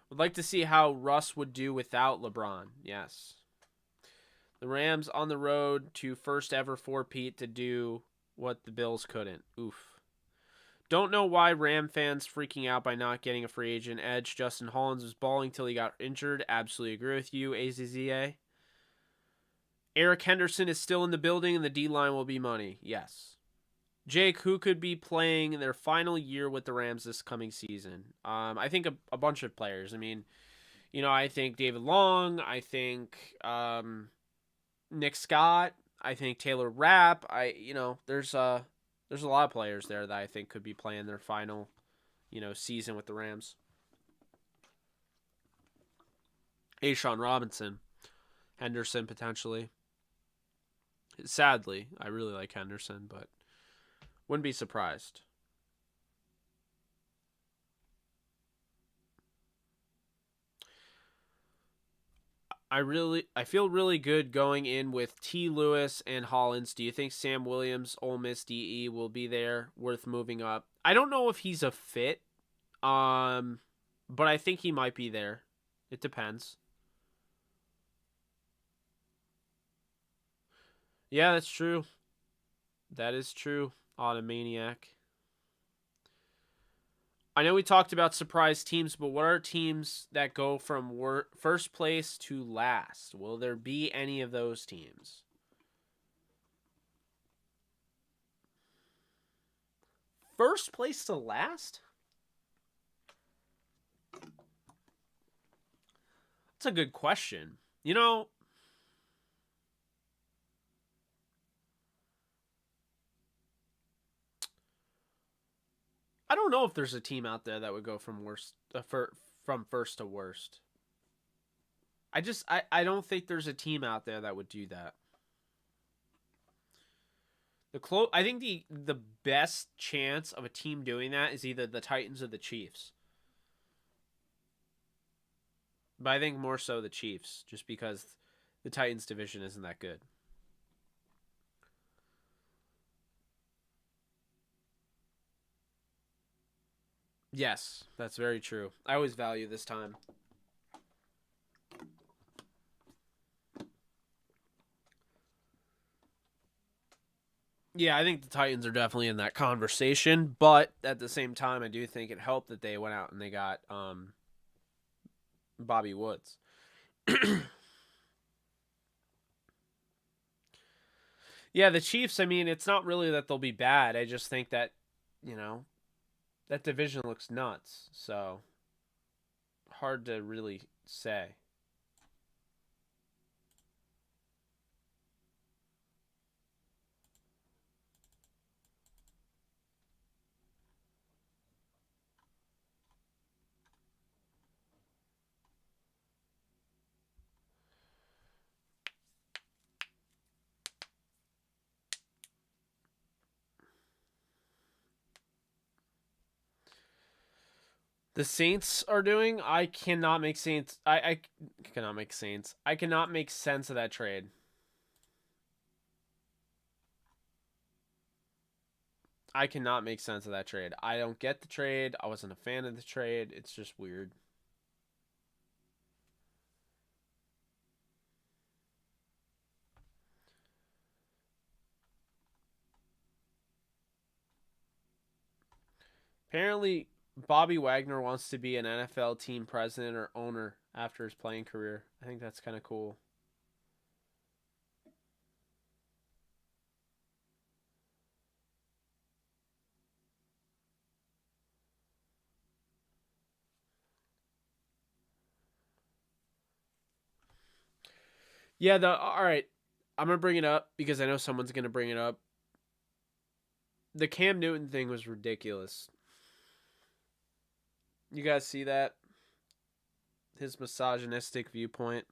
Would like to see how Russ would do without LeBron. Yes. The Rams on the road to first ever 4-peat to do what the Bills couldn't. Oof. Don't know why Ram fans freaking out by not getting a free agent edge. Justin Hollins was balling till he got injured. Absolutely agree with you, AZZA. Eric Henderson is still in the building and the D-line will be money. Yes. Jake, who could be playing their final year with the Rams this coming season? I think a bunch of players. I mean, I think David Long. I think Nick Scott. I think Taylor Rapp. There's There's a lot of players there that I think could be playing their final, season with the Rams. Ashawn Robinson, Henderson potentially. Sadly, I really like Henderson, but wouldn't be surprised. I feel really good going in with T. Lewis and Hollins. Do you think Sam Williams, Ole Miss DE, will be there? Worth moving up. I don't know if he's a fit, but I think he might be there. It depends. Yeah, that's true. That is true. Automaniac. I know we talked about surprise teams, but what are teams that go from first place to last? Will there be any of those teams? First place to last? That's a good question. I don't know if there's a team out there that would go from from first to worst. I don't think there's a team out there that would do that. I think the best chance of a team doing that is either the Titans or the Chiefs. But I think more so the Chiefs, just because the Titans division isn't that good. Yes, that's very true. I always value this time. Yeah, I think the Titans are definitely in that conversation, but at the same time, I do think it helped that they went out and they got Bobby Woods. Yeah, the Chiefs, I mean, it's not really that they'll be bad. I just think that, you know, that division looks nuts. So, hard to really say. The Saints are doing, I cannot make Saints. I cannot make Saints. I cannot make sense of that trade. I cannot make sense of that trade. I don't get the trade. I wasn't a fan of the trade. It's just weird. Apparently, Bobby Wagner wants to be an NFL team president or owner after his playing career. I think that's kind of cool. Yeah, the all right. I'm gonna bring it up because I know someone's gonna bring it up. The Cam Newton thing was ridiculous. You guys see that? His misogynistic viewpoint.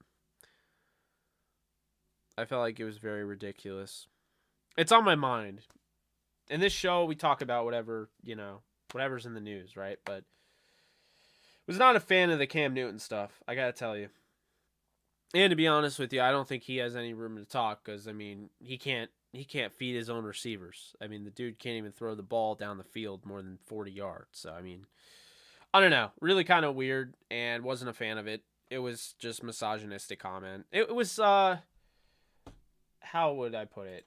I felt like it was very ridiculous. It's on my mind. In this show, we talk about whatever's in the news, right? But was not a fan of the Cam Newton stuff. I gotta tell you. And to be honest with you, I don't think he has any room to talk because I mean he can't feed his own receivers. I mean the dude can't even throw the ball down the field more than 40 yards. So I mean I don't know, really kind of weird and wasn't a fan of it. It was just misogynistic comment. It was how would I put it?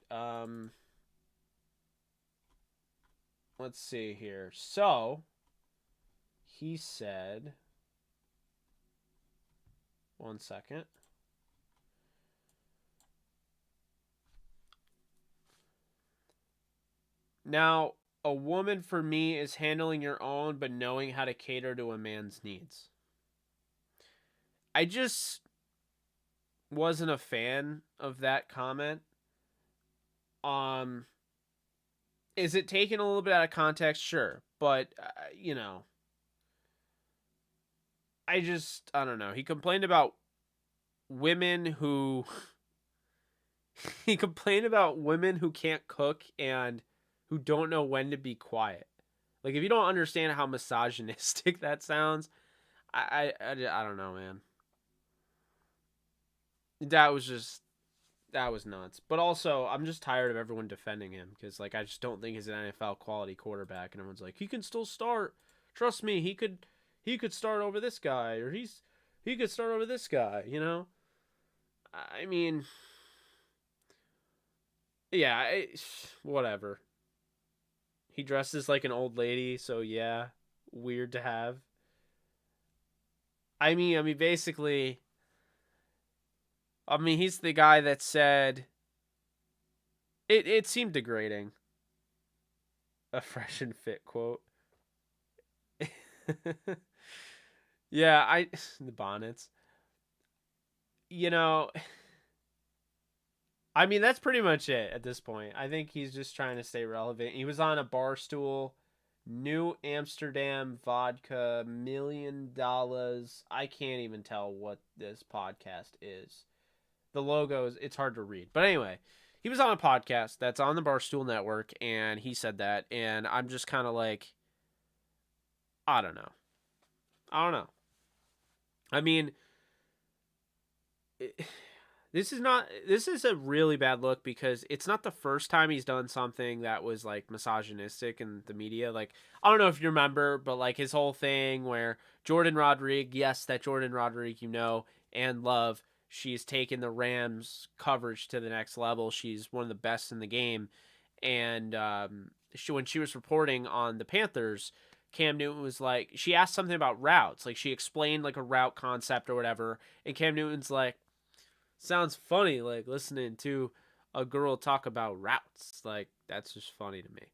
Let's see here. So he said, one second. Now, a woman for me is handling your own, but knowing how to cater to a man's needs. I just wasn't a fan of that comment. Um, Is it taken a little bit out of context? Sure. But, I don't know. He complained about women who he complained about women who can't cook and who don't know when to be quiet. Like, if you don't understand how misogynistic that sounds, I don't know, man. That was just that was nuts. But also, I'm just tired of everyone defending him because, like, I just don't think he's an NFL quality quarterback. And everyone's like, he can still start. Trust me, he could start over this guy, or he could start over this guy. I mean, yeah, whatever. He dresses like an old lady, so yeah, weird to have. I mean, basically, he's the guy that said it seemed degrading. A fresh and fit quote. Yeah, the bonnets. You know, that's pretty much it at this point. I think he's just trying to stay relevant. He was on a bar stool. New Amsterdam vodka, $1,000,000. I can't even tell what this podcast is. The logos, it's hard to read. But anyway, he was on a podcast that's on the Barstool Network, and he said that, and I'm just kind of like, I don't know. I don't know. I mean, this is a really bad look because it's not the first time he's done something that was like misogynistic in the media. Like, I don't know if you remember, but like his whole thing where Jordan Rodriguez, yes, that Jordan Rodriguez and love, she's taken the Rams coverage to the next level. She's one of the best in the game. And when she was reporting on the Panthers, Cam Newton was like, she asked something about routes. Like, she explained like a route concept or whatever. And Cam Newton's like, sounds funny, like listening to a girl talk about routes. Like, that's just funny to me.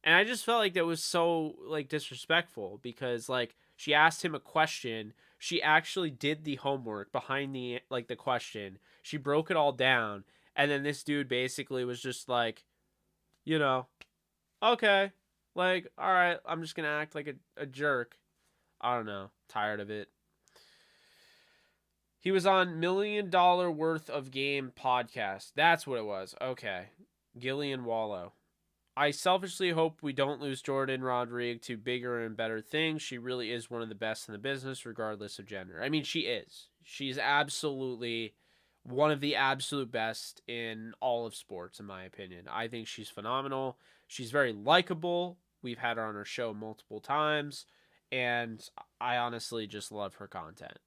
And I just felt like that was so like disrespectful because like she asked him a question. She actually did the homework behind the question. She broke it all down. And then this dude basically was just like, you know, okay, like, all right, I'm just gonna act like a jerk. I don't know, tired of it. He was on $1,000,000 Worth of Game podcast. That's what it was. Okay, Gillian Wallow. I selfishly hope we don't lose Jordan Rodriguez to bigger and better things. She really is one of the best in the business, regardless of gender. I mean, she is. She's absolutely one of the absolute best in all of sports, in my opinion. I think she's phenomenal. She's very likable. We've had her on our show multiple times, and I honestly just love her content.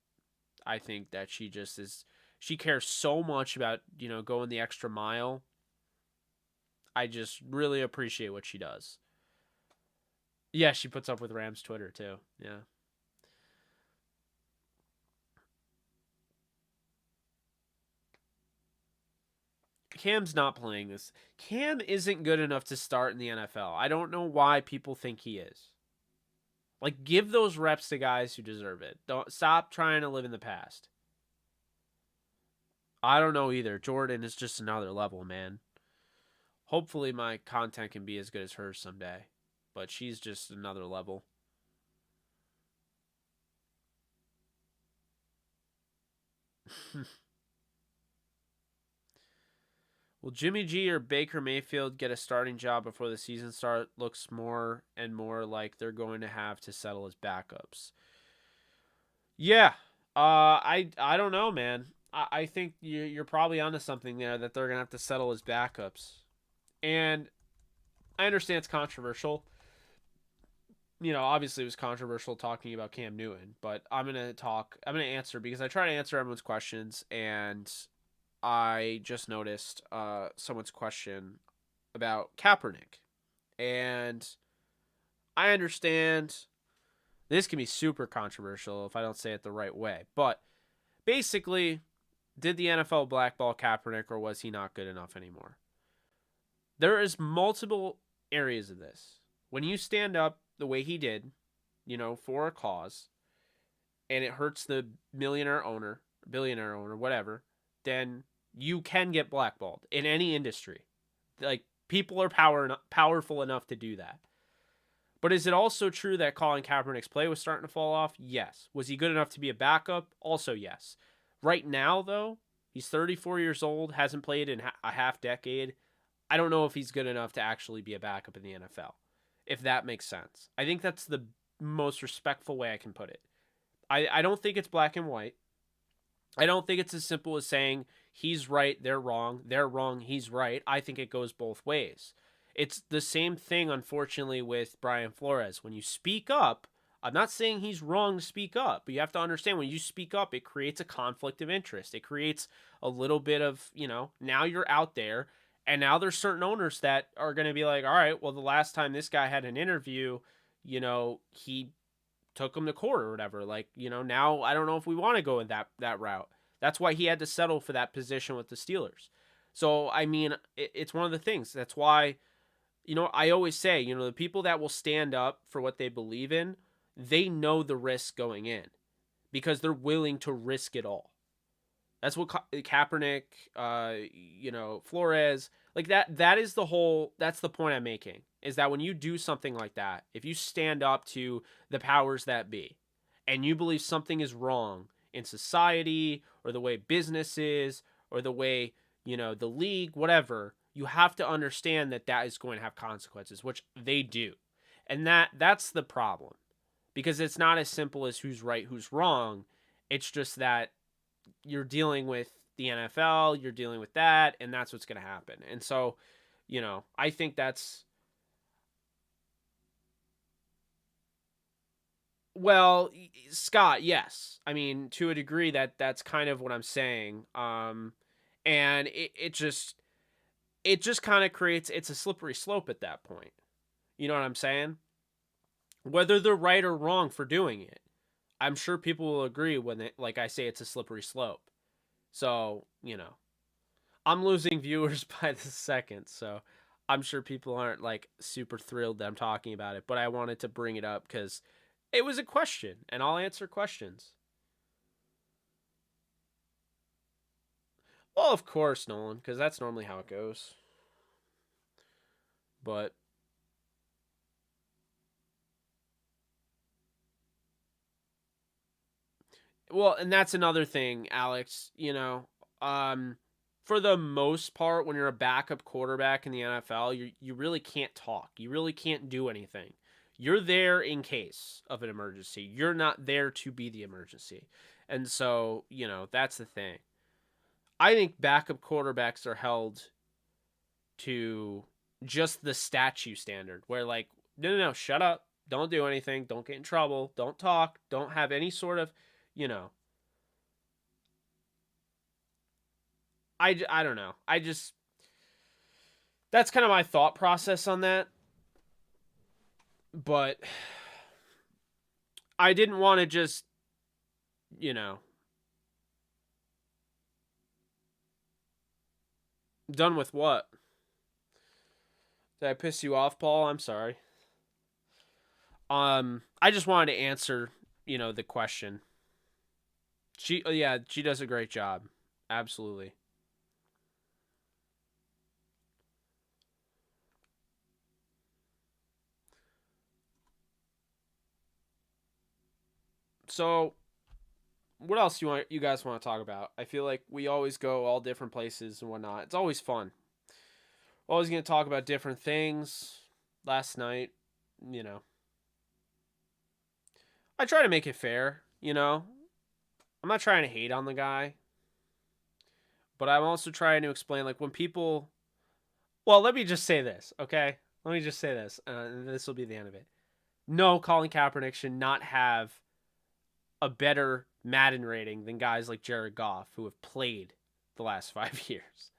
I think that she just is. She cares so much about going the extra mile. I just really appreciate what she does. Yeah, she puts up with Rams Twitter too. Yeah. Cam's not playing this. Cam isn't good enough to start in the NFL. I don't know why people think he is. Like, give those reps to guys who deserve it. Don't stop trying to live in the past. I don't know either. Jordan is just another level, man. Hopefully my content can be as good as hers someday. But she's just another level. Will Jimmy G or Baker Mayfield get a starting job before the season start? Looks more and more like they're going to have to settle as backups. Yeah. I don't know, man. I think you're probably onto something there that they're gonna have to settle as backups. And I understand it's controversial. Obviously it was controversial talking about Cam Newton, but I'm gonna answer because I try to answer everyone's questions, and I just noticed someone's question about Kaepernick. And I understand this can be super controversial if I don't say it the right way. But basically, did the NFL blackball Kaepernick or was he not good enough anymore? There is multiple areas of this. When you stand up the way he did, for a cause, and it hurts the billionaire owner, whatever, then you can get blackballed in any industry. Like, People are powerful enough to do that. But is it also true that Colin Kaepernick's play was starting to fall off? Yes. Was he good enough to be a backup? Also, yes. Right now, though, he's 34 years old, hasn't played in a half decade. I don't know if he's good enough to actually be a backup in the NFL, if that makes sense. I think that's the most respectful way I can put it. I don't think it's black and white. I don't think it's as simple as saying he's right, they're wrong, he's right. I think it goes both ways. It's the same thing, unfortunately, with Brian Flores. When you speak up, I'm not saying he's wrong to speak up, but you have to understand when you speak up, it creates a conflict of interest. It creates a little bit of, now you're out there, and now there's certain owners that are going to be like, all right, well, the last time this guy had an interview, he took him to court or whatever. Like, now I don't know if we want to go in that route. That's why he had to settle for that position with the Steelers. So, I mean, it's one of the things. That's why, I always say, the people that will stand up for what they believe in, they know the risk going in because they're willing to risk it all. That's what Kaepernick, Flores, like that is that's the point I'm making, is that when you do something like that, if you stand up to the powers that be and you believe something is wrong in society or the way business is or the way, the league, whatever, you have to understand that is going to have consequences, which they do. And that's the problem, because it's not as simple as who's right, who's wrong. It's just that you're dealing with the NFL, you're dealing with that, and that's what's going to happen. And so, I think that's, well, Scott, yes. I mean, to a degree that's kind of what I'm saying. And it just kind of creates, it's a slippery slope at that point. You know what I'm saying? Whether they're right or wrong for doing it, I'm sure people will agree when like I say, it's a slippery slope. So, I'm losing viewers by the second, so I'm sure people aren't like super thrilled that I'm talking about it, but I wanted to bring it up because it was a question, and I'll answer questions. Well, of course, Nolan, because that's normally how it goes. But well, and that's another thing, Alex, for the most part, when you're a backup quarterback in the NFL, you really can't talk. You really can't do anything. You're there in case of an emergency. You're not there to be the emergency. And so, that's the thing. I think backup quarterbacks are held to just the statute standard where, like, no, shut up. Don't do anything. Don't get in trouble. Don't talk. Don't have any sort of, I don't know. That's kind of my thought process on that. But I didn't want to just, done with what? Did I piss you off, Paul? I'm sorry. I just wanted to answer, the question. She does a great job. Absolutely. So, what else you guys want to talk about? I feel like we always go all different places and whatnot. It's always fun. We're always going to talk about different things. Last night, I try to make it fair, I'm not trying to hate on the guy, but I'm also trying to explain, like, when people, well, let me just say this, okay? Let me just say this, and this will be the end of it. No, Colin Kaepernick should not have a better Madden rating than guys like Jared Goff, who have played the last 5 years.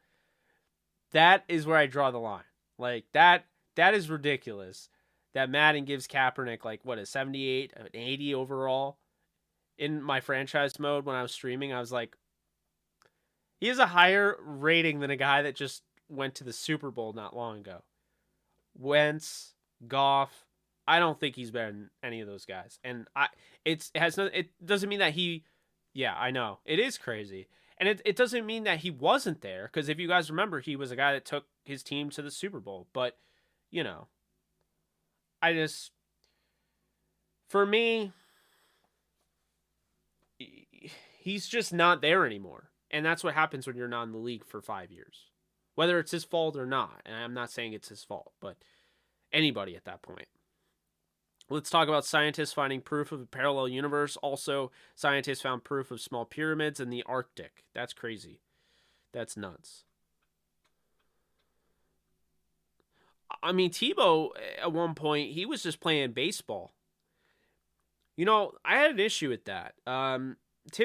That is where I draw the line. Like, that is ridiculous. That Madden gives Kaepernick, like, what, a 78, an 80 overall? In my franchise mode when I was streaming, I was like, he has a higher rating than a guy that just went to the Super Bowl not long ago. Wentz, Goff, I don't think he's better than any of those guys. And it doesn't mean that yeah, I know. It is crazy. And it doesn't mean that he wasn't there, because if you guys remember, he was a guy that took his team to the Super Bowl. But, you know, I just, for me, he's just not there anymore. And that's what happens when you're not in the league for 5 years. Whether it's his fault or not. And I'm not saying it's his fault, but anybody at that point. Let's talk about scientists finding proof of a parallel universe. Also, scientists found proof of small pyramids in the Arctic. That's crazy. That's nuts. I mean, Tebow, at one point, he was just playing baseball. You know, I had an issue with that. Tim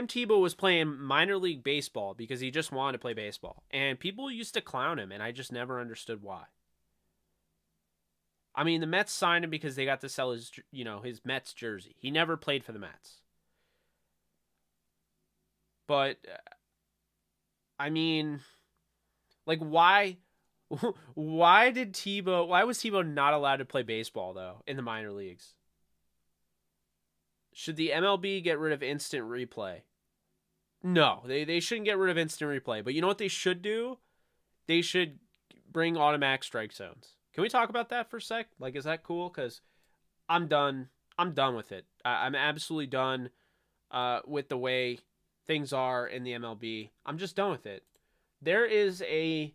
Tebow was playing minor league baseball because he just wanted to play baseball. And people used to clown him, and I just never understood why. I mean, the Mets signed him because they got to sell his, his Mets jersey. He never played for the Mets. But, I mean, like, why was Tebow not allowed to play baseball, though, in the minor leagues? Should the MLB get rid of instant replay? No, they shouldn't get rid of instant replay. But you know what they should do? They should bring automatic strike zones. Can we talk about that for a sec? Like, is that cool? Because I'm done. I'm done with it. I'm absolutely done with the way things are in the MLB. I'm just done with it. There is a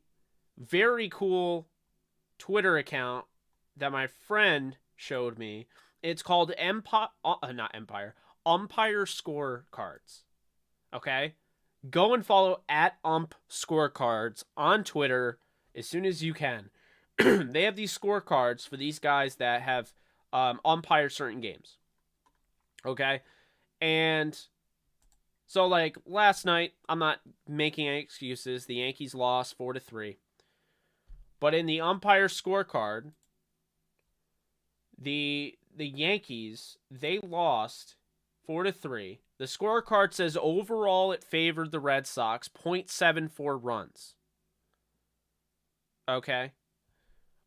very cool Twitter account that my friend showed me. It's called Umpire Scorecards. Okay? Go and follow @UmpScorecards on Twitter as soon as you can. They have these scorecards for these guys that have umpired certain games. Okay? And so, like, last night, I'm not making any excuses. The Yankees lost 4-3. But in the umpire scorecard, the Yankees, they lost 4-3. The scorecard says overall it favored the Red Sox, 0.74 runs. Okay?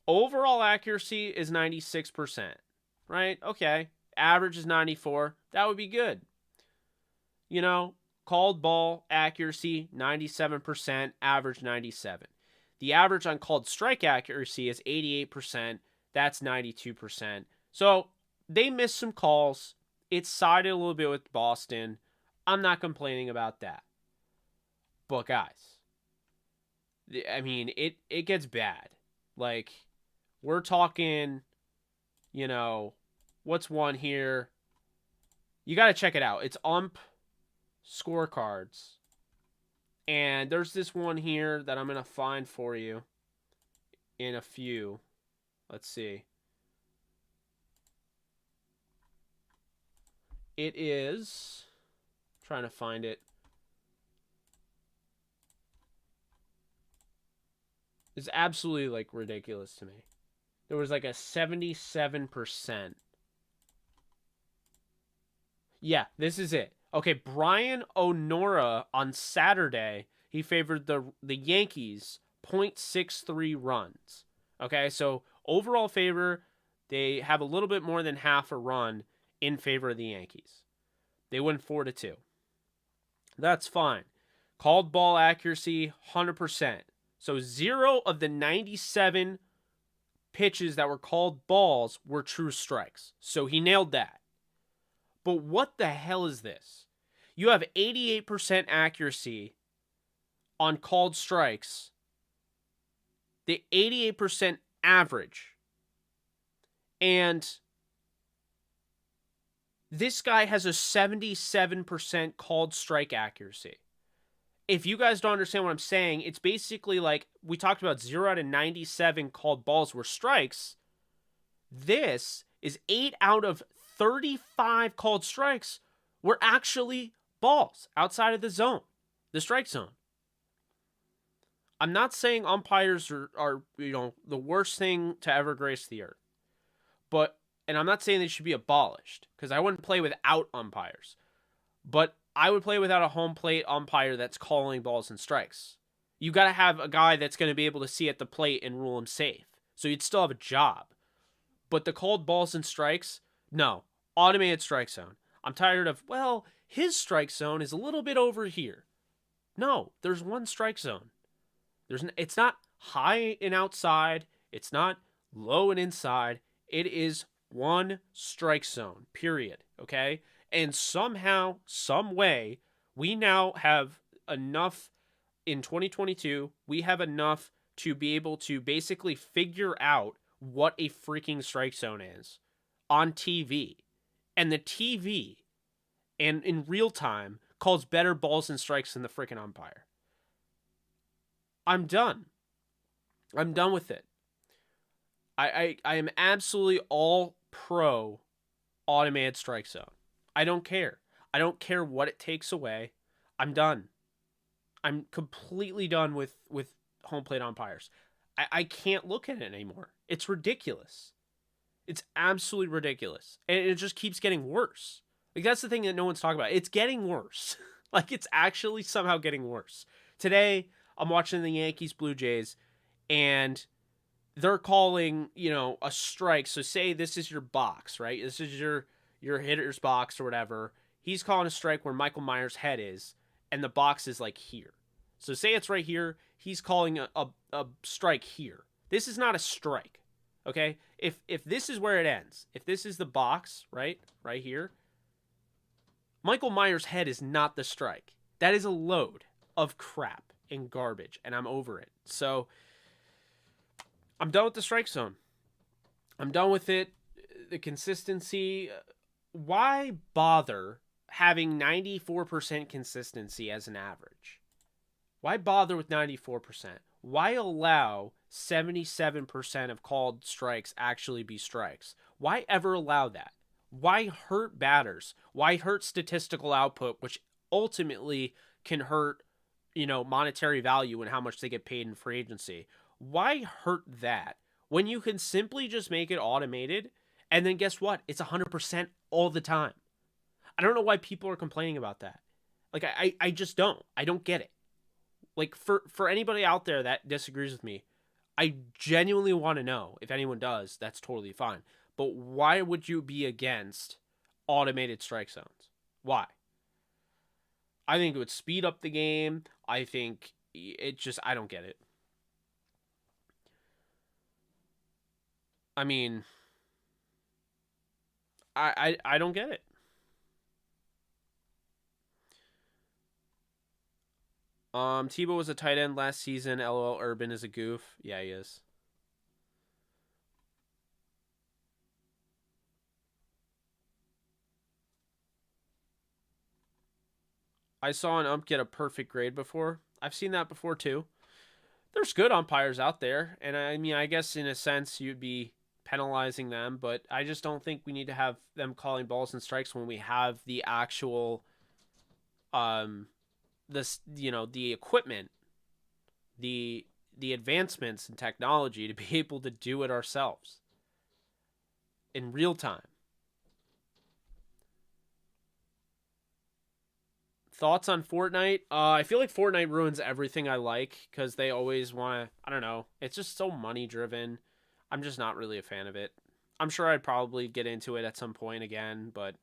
Overall accuracy is 96%, right? Okay. Average is 94. That would be good. You know, called ball accuracy, 97%, average 97. The average on called strike accuracy is 88%. That's 92%. So they missed some calls. It sided a little bit with Boston. I'm not complaining about that. But guys, I mean, it gets bad. Like, we're talking, what's one here? You got to check it out. It's Ump Scorecards. And there's this one here that I'm going to find for you in a few. Let's see. It is, trying to find it. It's absolutely, like, ridiculous to me. There was like a 77%. Yeah, this is it. Okay, Brian O'Nora on Saturday, he favored the Yankees 0.63 runs. Okay, so overall favor, they have a little bit more than half a run in favor of the Yankees. They win 4-2. That's fine. Called ball accuracy, 100%. So 0 of the 97 pitches that were called balls were true strikes. So he nailed that. But what the hell is this? You have 88% accuracy on called strikes. The 88% average. And this guy has a 77% called strike accuracy. If you guys don't understand what I'm saying, it's basically like we talked about 0 out of 97 called balls were strikes. This is 8 out of 35 called strikes were actually balls outside of the zone, the strike zone. I'm not saying umpires are the worst thing to ever grace the earth. And I'm not saying they should be abolished, because I wouldn't play without umpires. But I would play without a home plate umpire that's calling balls and strikes. You got to have a guy that's going to be able to see at the plate and rule him safe. So you'd still have a job. But the called balls and strikes, no. Automated strike zone. I'm tired of, his strike zone is a little bit over here. No, there's one strike zone. It's not high and outside. It's not low and inside. It is one strike zone, period. Okay? And somehow, some way, we now have enough in 2022, we have enough to be able to basically figure out what a freaking strike zone is on TV. And the TV, and in real time, calls better balls and strikes than the freaking umpire. I'm done. I'm done with it. I am absolutely all pro automated strike zone. I don't care. I don't care what it takes away. I'm done. I'm completely done with home plate umpires. I can't look at it anymore. It's ridiculous. It's absolutely ridiculous. And it just keeps getting worse. Like, that's the thing that no one's talking about. It's getting worse. Like, it's actually somehow getting worse. Today, I'm watching the Yankees Blue Jays, and they're calling, a strike. So say this is your box, right? This is your hitter's box or whatever. He's calling a strike where Michael Myers' head is, and the box is like here. So say it's right here. He's calling a strike here. This is not a strike. Okay? If this is where it ends, if this is the box, right here, Michael Myers' head is not the strike. That is a load of crap and garbage, and I'm over it. So I'm done with the strike zone. I'm done with it. The consistency. Why bother having 94% consistency as an average? Why bother with 94%? Why allow 77% of called strikes actually be strikes? Why ever allow that? Why hurt batters? Why hurt statistical output, which ultimately can hurt, monetary value and how much they get paid in free agency? Why hurt that when you can simply just make it automated, and then guess what? It's 100% all the time. I don't know why people are complaining about that. Like, I just don't. I don't get it. Like, for anybody out there that disagrees with me, I genuinely want to know. If anyone does, that's totally fine. But why would you be against automated strike zones? Why? I think it would speed up the game. I think I don't get it. I mean, I don't get it. Tebow was a tight end last season. LOL, Urban is a goof. Yeah, he is. I saw an ump get a perfect grade before. I've seen that before too. There's good umpires out there, and I mean, I guess in a sense you'd be penalizing them, but I just don't think we need to have them calling balls and strikes when we have the actual the equipment, the advancements in technology to be able to do it ourselves in real time. Thoughts on Fortnite? I feel like Fortnite ruins everything I like because they always want to, I don't know, it's just so money driven. I'm just not really a fan of it. I'm sure I'd probably get into it at some point again, but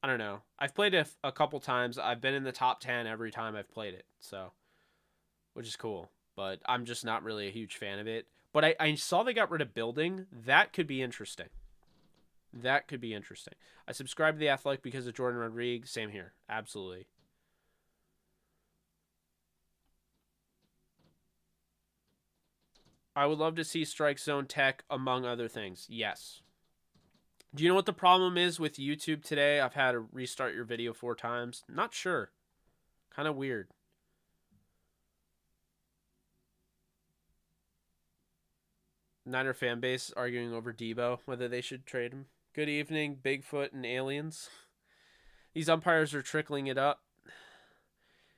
I don't know. I've played it a couple times. I've been in the top 10 every time I've played it, so, which is cool. But I'm just not really a huge fan of it. But I saw they got rid of building. That could be interesting. That could be interesting. I subscribe to The Athletic because of Jordan Rodriguez. Same here. Absolutely. I would love to see strike zone tech, among other things. Yes. Do you know what the problem is with YouTube today? I've had to restart your video 4 times. Not sure. Kind of weird. Niner fan base arguing over Debo, whether they should trade him. Good evening, Bigfoot and aliens. These umpires are trickling it up.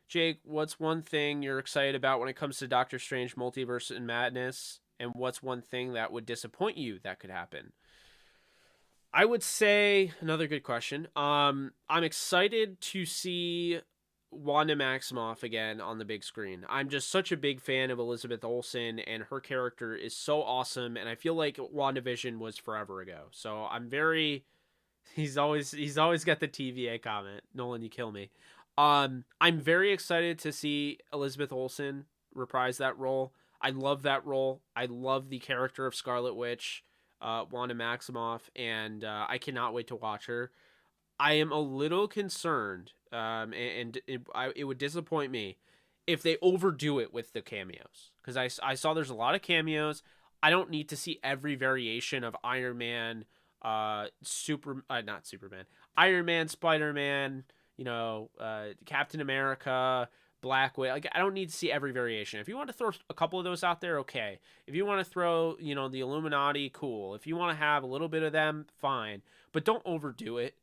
Jake, what's one thing you're excited about when it comes to Doctor Strange Multiverse and Madness? And what's one thing that would disappoint you that could happen? I would say, another good question. I'm excited to see Wanda Maximoff again on the big screen. I'm just such a big fan of Elizabeth Olsen, and her character is so awesome, and I feel like WandaVision was forever ago. So I'm very... He's always got the TVA comment. Nolan, you kill me. I'm very excited to see Elizabeth Olsen reprise that role. I love that role. I love the character of Scarlet Witch, Wanda Maximoff, and I cannot wait to watch her. I am a little concerned, it would disappoint me if they overdo it with the cameos, because I saw there's a lot of cameos. I don't need to see every variation of Iron Man, not Superman, Iron Man, Spider Man, Captain America, Black Widow. Like, I don't need to see every variation. If you want to throw a couple of those out there, okay. If you want to throw, the Illuminati, cool. If you want to have a little bit of them, fine. But don't overdo it.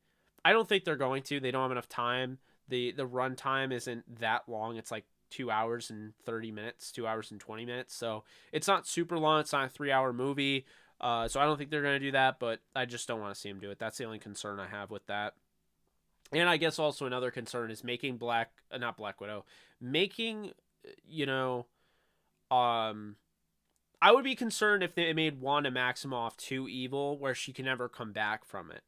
I don't think they're going to. They don't have enough time. The run time isn't that long. It's like 2 hours and 30 minutes, 2 hours and 20 minutes. So it's not super long. It's not a 3-hour movie. So I don't think they're going to do that, but I just don't want to see them do it. That's the only concern I have with that. And I guess also another concern is making not Black Widow, making, I would be concerned if they made Wanda Maximoff too evil where she can never come back from it,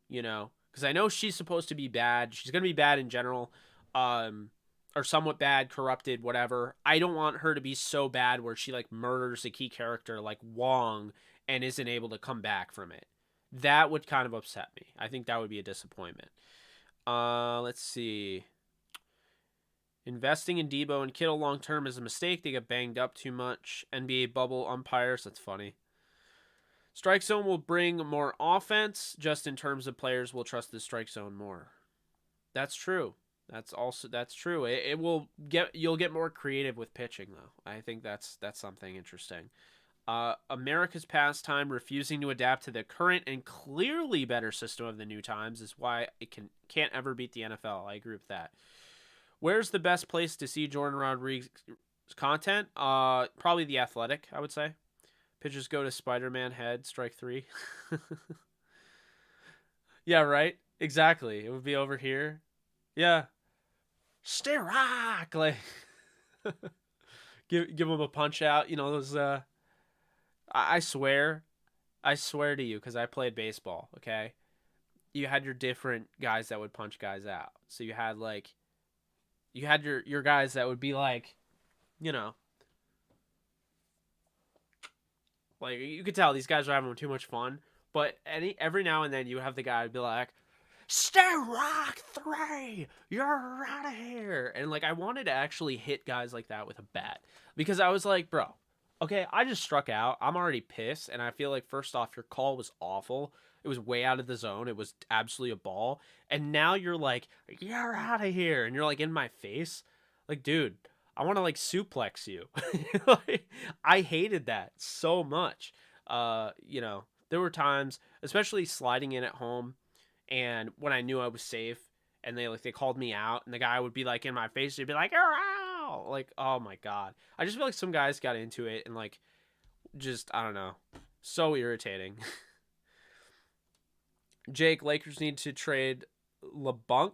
because I know she's supposed to be bad. She's going to be bad in general, or somewhat bad, corrupted, whatever. I don't want her to be so bad where she like murders a key character like Wong and isn't able to come back from it. That would kind of upset me. I think that would be a disappointment. Let's see. Investing in Debo and Kittle long term is a mistake. They get banged up too much. NBA bubble umpires. That's funny. Strike zone will bring more offense. Just in terms of players will trust the strike zone more. That's true. That's true. You'll get more creative with pitching though. I think that's something interesting. America's pastime, refusing to adapt to the current and clearly better system of the new times, is why it can't ever beat the NFL. I agree with that. Where's the best place to see Jordan Rodriguez content? Probably The Athletic, I would say. Pitchers go to Spider-Man head, strike 3. Yeah, right? Exactly. It would be over here. Yeah. Stay rock! Like, give him a punch out. Those... I swear to you, because I played baseball, okay? You had your different guys that would punch guys out. So you had your guys that would be like, like you could tell these guys are having too much fun. But every now and then you have the guy who'd be like, "Stay rock 3, you're out of here." And like I wanted to actually hit guys like that with a bat, because I was like, bro, okay, I just struck out. I'm already pissed, and I feel like, first off, your call was awful. It was way out of the zone. It was absolutely a ball. And now you're like, "You're out of here." And you're like in my face. Like, dude, I want to like suplex you. Like, I hated that so much. There were times, especially sliding in at home, and when I knew I was safe, and they called me out, and the guy would be like in my face, he'd be like, "You're out!" Like, oh my god. I just feel like some guys got into it and like, just, I don't know, so irritating. Jake, Lakers need to trade LeBunk.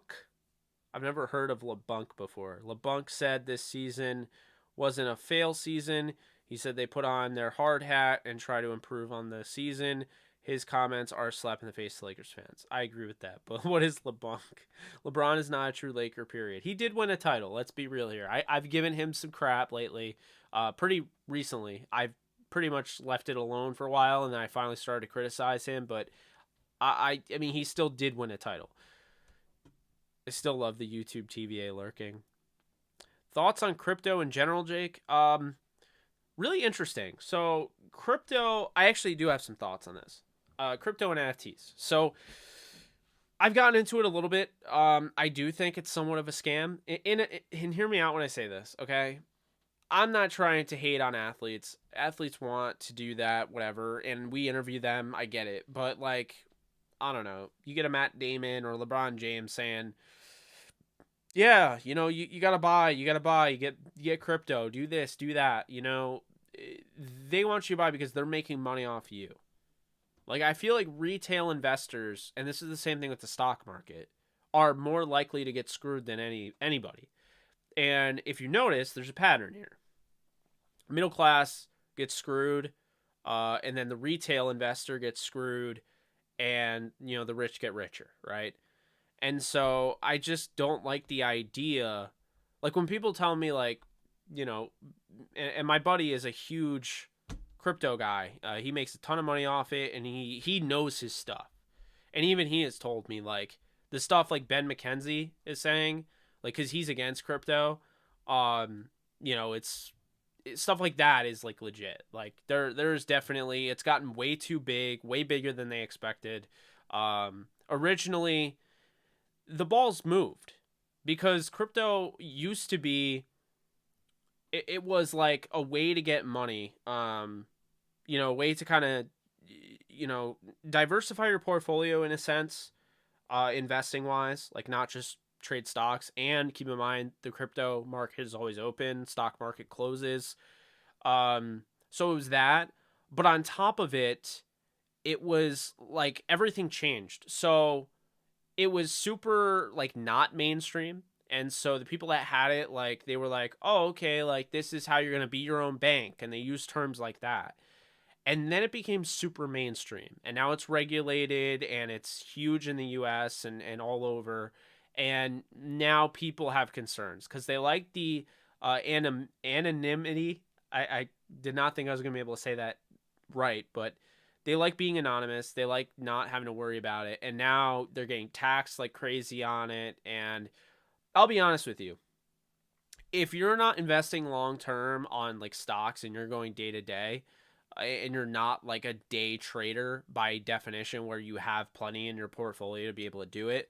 I've never heard of LeBunk before. LeBunk said this season wasn't a fail season. He said they put on their hard hat and try to improve on the season. His comments are a slap in the face to Lakers fans. I agree with that. But what is LeBron? LeBron is not a true Laker, period. He did win a title. Let's be real here. I've given him some crap lately. Pretty recently. I've pretty much left it alone for a while, and then I finally started to criticize him. But I mean, he still did win a title. I still love the YouTube TVA lurking. Thoughts on crypto in general, Jake? Really interesting. So crypto, I actually do have some thoughts on this. Crypto and NFTs. So I've gotten into it a little bit. I do think it's somewhat of a scam. And hear me out when I say this, okay? I'm not trying to hate on athletes. Athletes want to do that, whatever, and we interview them. I get it. But, like, I don't know. You get a Matt Damon or LeBron James saying, yeah, you gotta buy, you get crypto, do this, do that, they want you to buy because they're making money off you. Like, I feel like retail investors, and this is the same thing with the stock market, are more likely to get screwed than anybody. And if you notice, there's a pattern here. Middle class gets screwed, and then the retail investor gets screwed, and, the rich get richer, right? And so I just don't like the idea. Like when people tell me like, you know, and my buddy is a huge crypto guy. He makes a ton of money off it, and he knows his stuff. And even he has told me like the stuff like Ben McKenzie is saying, like because he's against crypto. Um, it's stuff like that is like legit. Like there's definitely it's gotten way too big, way bigger than they expected. Originally, the ball's moved because crypto used to be it was like a way to get money. A way to kind of diversify your portfolio in a sense, investing wise, like not just trade stocks. And keep in mind the crypto market is always open, stock market closes. So it was that, but on top of it, it was like everything changed. So it was super like not mainstream. And so the people that had it, like they were like, oh, okay, like this is how you're going to be your own bank. And they use terms like that. And then it became super mainstream. And now it's regulated and it's huge in the US and all over. And now people have concerns because they like the anonymity. I did not think I was going to be able to say that right, but they like being anonymous. They like not having to worry about it. And now they're getting taxed like crazy on it. And I'll be honest with you. If you're not investing long term on like stocks and you're going day to day, and you're not like a day trader by definition where you have plenty in your portfolio to be able to do it,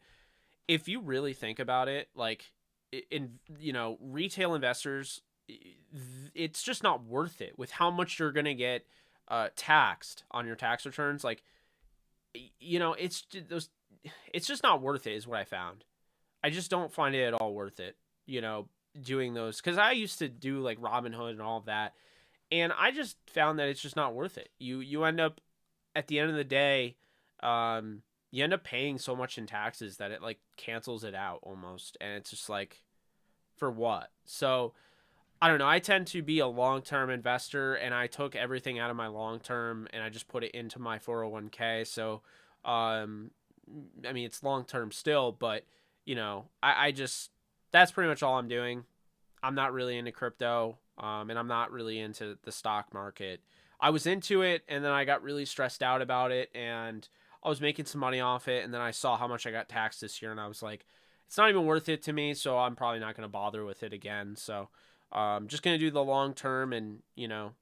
if you really think about it, like in retail investors, it's just not worth it with how much you're going to get taxed on your tax returns. Like it's just not worth it is what I found. I just don't find it at all worth it, doing those, because I used to do like Robinhood and all of that, and I just found that it's just not worth it. You end up at the end of the day, you end up paying so much in taxes that it like cancels it out almost, and it's just like, for what? So I don't know. I tend to be a long-term investor, and I took everything out of my long-term and I just put it into my 401k. So, I mean, it's long-term still, but I just that's pretty much all I'm doing. I'm not really into crypto, and I'm not really into the stock market. I was into it, and then I got really stressed out about it, and I was making some money off it, and then I saw how much I got taxed this year, and I was like, it's not even worth it to me, so I'm probably not going to bother with it again. So just going to do the long term and, deal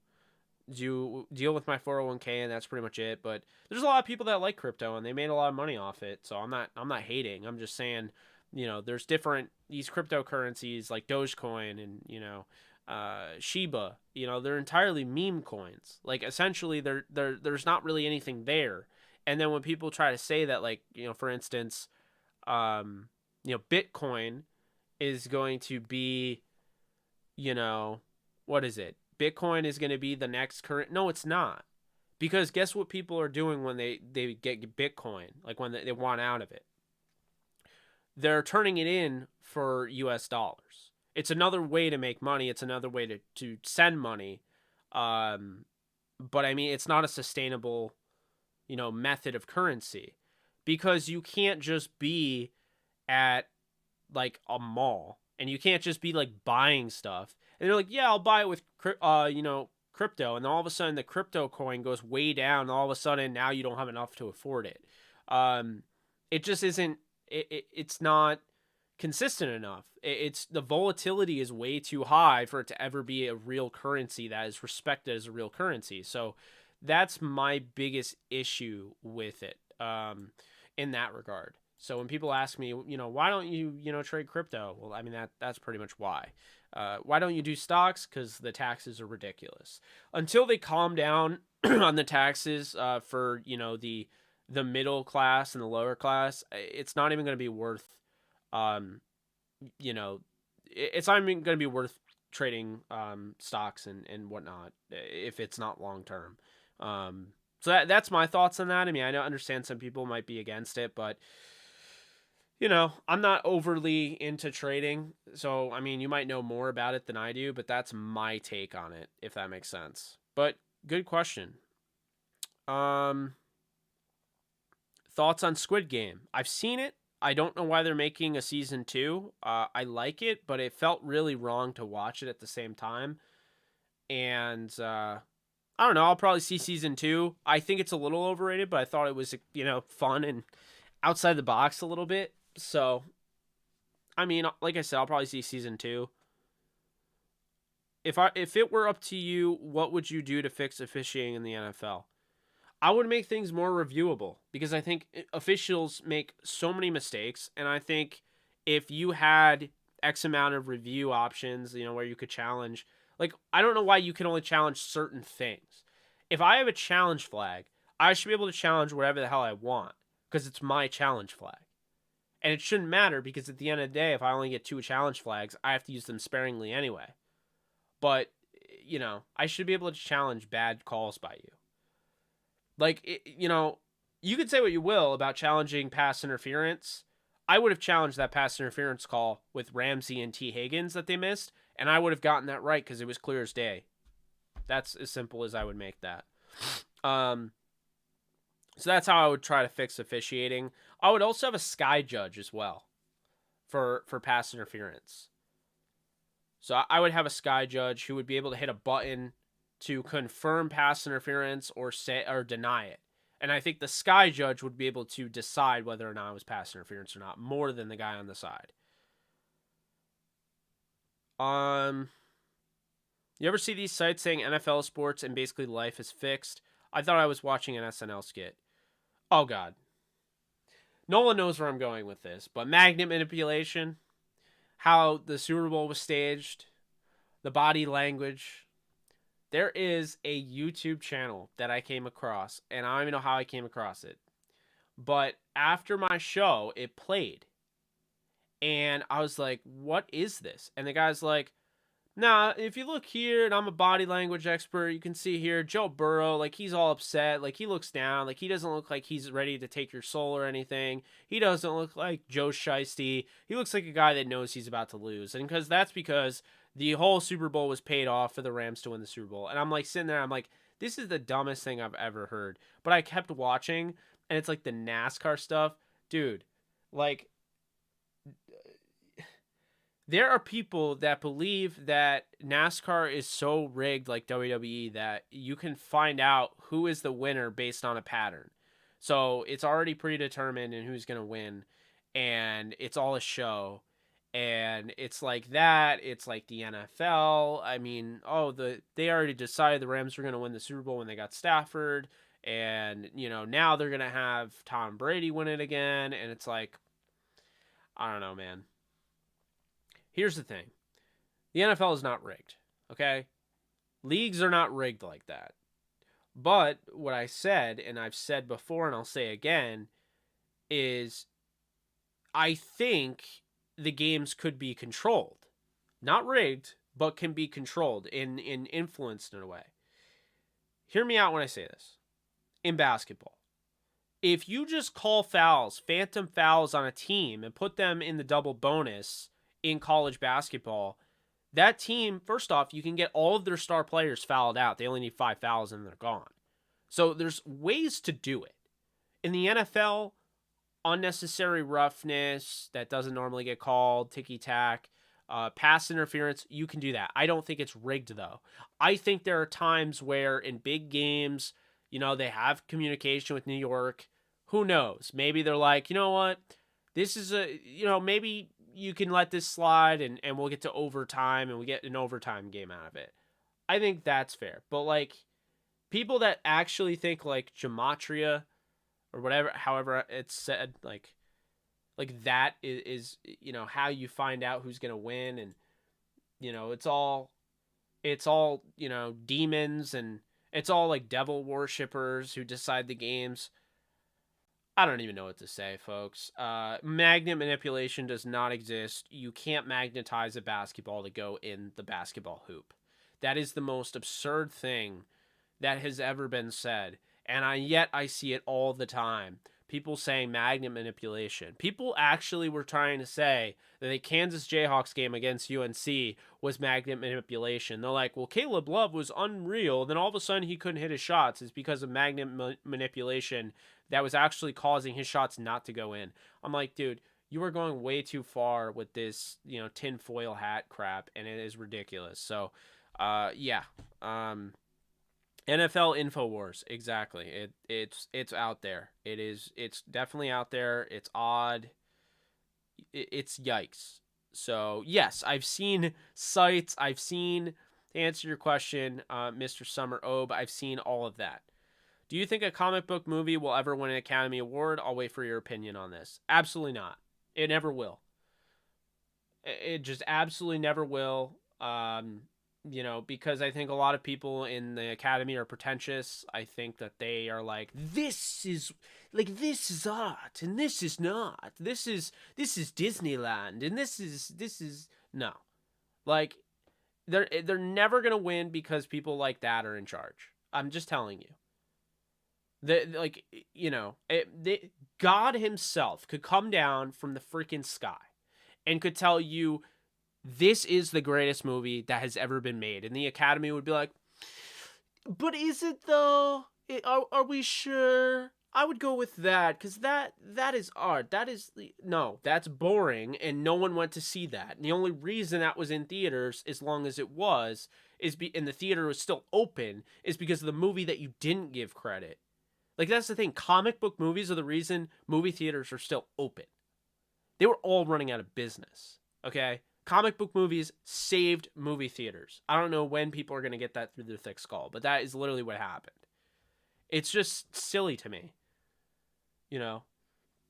with my 401k, and that's pretty much it. But there's a lot of people that like crypto, and they made a lot of money off it, so I'm not hating. I'm just saying, there's different these cryptocurrencies like Dogecoin and Shiba. They're entirely meme coins. Like essentially, there's not really anything there. And then when people try to say that, like for instance, Bitcoin is going to be, what is it? Bitcoin is going to be the next current. No, it's not. Because guess what people are doing when they get Bitcoin, like when they want out of it? They're turning it in for US dollars. It's another way to make money. It's another way to send money. But I mean, it's not a sustainable, method of currency, because you can't just be at like a mall and you can't just be like buying stuff. And they're like, yeah, I'll buy it with, crypto. And then all of a sudden the crypto coin goes way down. And all of a sudden now you don't have enough to afford it. It just isn't, it's not consistent enough. It's the volatility is way too high for it to ever be a real currency that is respected as a real currency. So that's my biggest issue with it, in that regard. So when people ask me, why don't you, trade crypto? Well, I mean, that's pretty much why. Why don't you do stocks? Because the taxes are ridiculous. Until they calm down on the taxes for, the middle class and the lower class, it's not even going to be worth, it's not even going to be worth trading stocks and whatnot if it's not long term. So that's my thoughts on that. I mean, I understand some people might be against it, but I'm not overly into trading. So, I mean, you might know more about it than I do, but that's my take on it, if that makes sense. But good question. Thoughts on Squid Game? I've seen it. I don't know why they're making a season 2. I like it, but it felt really wrong to watch it at the same time. And I don't know. I'll probably see season 2. I think it's a little overrated, but I thought it was, fun and outside the box a little bit. So, I mean, like I said, I'll probably see season 2. If it were up to you, what would you do to fix officiating in the NFL? I would make things more reviewable because I think officials make so many mistakes, and I think if you had X amount of review options, where you could challenge, like, I don't know why you can only challenge certain things. If I have a challenge flag, I should be able to challenge whatever the hell I want because it's my challenge flag. And it shouldn't matter because at the end of the day, if I only get 2 challenge flags, I have to use them sparingly anyway. But, I should be able to challenge bad calls by you. Like, you could say what you will about challenging pass interference. I would have challenged that pass interference call with Ramsey and T. Higgins that they missed, and I would have gotten that right because it was clear as day. That's as simple as I would make that. So that's how I would try to fix officiating. I would also have a sky judge as well for pass interference. So I would have a sky judge who would be able to hit a button to confirm pass interference or deny it. And I think the sky judge would be able to decide whether or not it was pass interference or not, more than the guy on the side. You ever see these sites saying NFL sports and basically life is fixed? I thought I was watching an SNL skit. Oh, God. Nolan knows where I'm going with this, but magnet manipulation, how the Super Bowl was staged, the body language. There is a YouTube channel that I came across, and I don't even know how I came across it. But after my show, it played. And I was like, what is this? And the guy's like, nah, if you look here, and I'm a body language expert, you can see here, Joe Burrow, like, he's all upset. Like, he looks down. Like, he doesn't look like he's ready to take your soul or anything. He doesn't look like Joe Shiesty. He looks like a guy that knows he's about to lose. And that's because the whole Super Bowl was paid off for the Rams to win the Super Bowl. And I'm, like, sitting there, I'm like, this is the dumbest thing I've ever heard. But I kept watching, and it's, like, the NASCAR stuff. Dude, like, there are people that believe that NASCAR is so rigged like WWE that you can find out who is the winner based on a pattern. So it's already predetermined in who's going to win, and it's all a show. And it's like that. It's like the NFL. I mean, they already decided the Rams were going to win the Super Bowl when they got Stafford. And, now they're going to have Tom Brady win it again. And it's like, I don't know, man. Here's the thing. The NFL is not rigged, okay? Leagues are not rigged like that. But what I said, and I've said before and I'll say again, is I think the games could be controlled. Not rigged, but can be controlled and influenced in a way. Hear me out when I say this. In basketball, if you just call fouls, phantom fouls on a team and put them in the double bonus in college basketball, that team, first off, you can get all of their star players fouled out. They only need 5 fouls and they're gone. So there's ways to do it. In the NFL, unnecessary roughness that doesn't normally get called, ticky-tack, pass interference, you can do that. I don't think it's rigged, though. I think there are times where in big games, they have communication with New York. Who knows? Maybe they're like, you know what? This is maybe you can let this slide and we'll get to overtime and we get an overtime game out of it. I think that's fair. But, like, people that actually think, like, gematria or whatever, however it's said, like that is how you find out who's going to win. And, it's all, demons, and it's all, like, devil worshippers who decide the games. I don't even know what to say, folks. Magnet manipulation does not exist. You can't magnetize a basketball to go in the basketball hoop. That is the most absurd thing that has ever been said. And yet I see it all the time. People saying magnet manipulation. People actually were trying to say that the Kansas Jayhawks game against UNC was magnet manipulation. They're like, well, Caleb Love was unreal. Then all of a sudden he couldn't hit his shots. It's because of magnet manipulation that was actually causing his shots not to go in. I'm like, dude, You are going way too far with this, tinfoil hat crap, and it is ridiculous. So, yeah. NFL Infowars, exactly. It's out there. It's definitely out there. It's odd. It's yikes. So yes, I've seen sites. I've seen, to answer your question, Mr. Summer Obe. I've seen all of that. Do you think a comic book movie will ever win an Academy Award? I'll wait for your opinion on this. Absolutely not. It never will. It just absolutely never will. Because I think a lot of people in the Academy are pretentious. I think that they are like, this is art, and this is not. This is Disneyland, and this is no. Like, they're never gonna win because people like that are in charge. I'm just telling you. God himself could come down from the freaking sky and could tell you this is the greatest movie that has ever been made. And the Academy would be like, but is it though? Are we sure? I would go with that because that is art. No, that's boring, and no one went to see that. And the only reason that was in theaters, as long as it was, and the theater was still open, is because of the movie that you didn't give credit. Like, that's the thing. Comic book movies are the reason movie theaters are still open. They were all running out of business, okay? Comic book movies saved movie theaters. I don't know when people are going to get that through their thick skull, but that is literally what happened. It's just silly to me.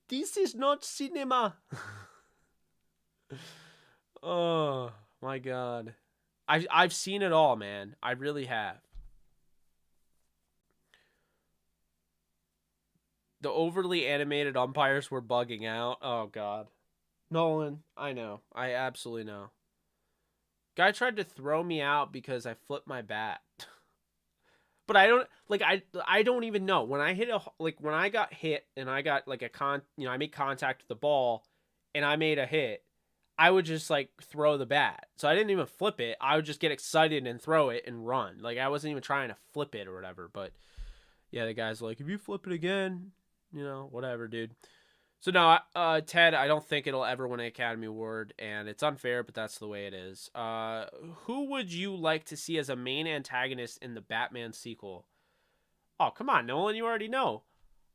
This is not cinema. Oh, my God. I've seen it all, man. I really have. The overly animated umpires were bugging out. Oh, God. Nolan, I know. I absolutely know. Guy tried to throw me out because I flipped my bat. But I don't even know. When when I got hit and I got I made contact with the ball and I made a hit, I would just throw the bat. So I didn't even flip it. I would just get excited and throw it and run. Like, I wasn't even trying to flip it or whatever. But yeah, the guy's like, if you flip it again, whatever, dude. So no, Ted, I don't think it'll ever win an Academy Award, and it's unfair, but that's the way it is. Who would you like to see as a main antagonist in the Batman sequel? Oh, come on, Nolan, you already know.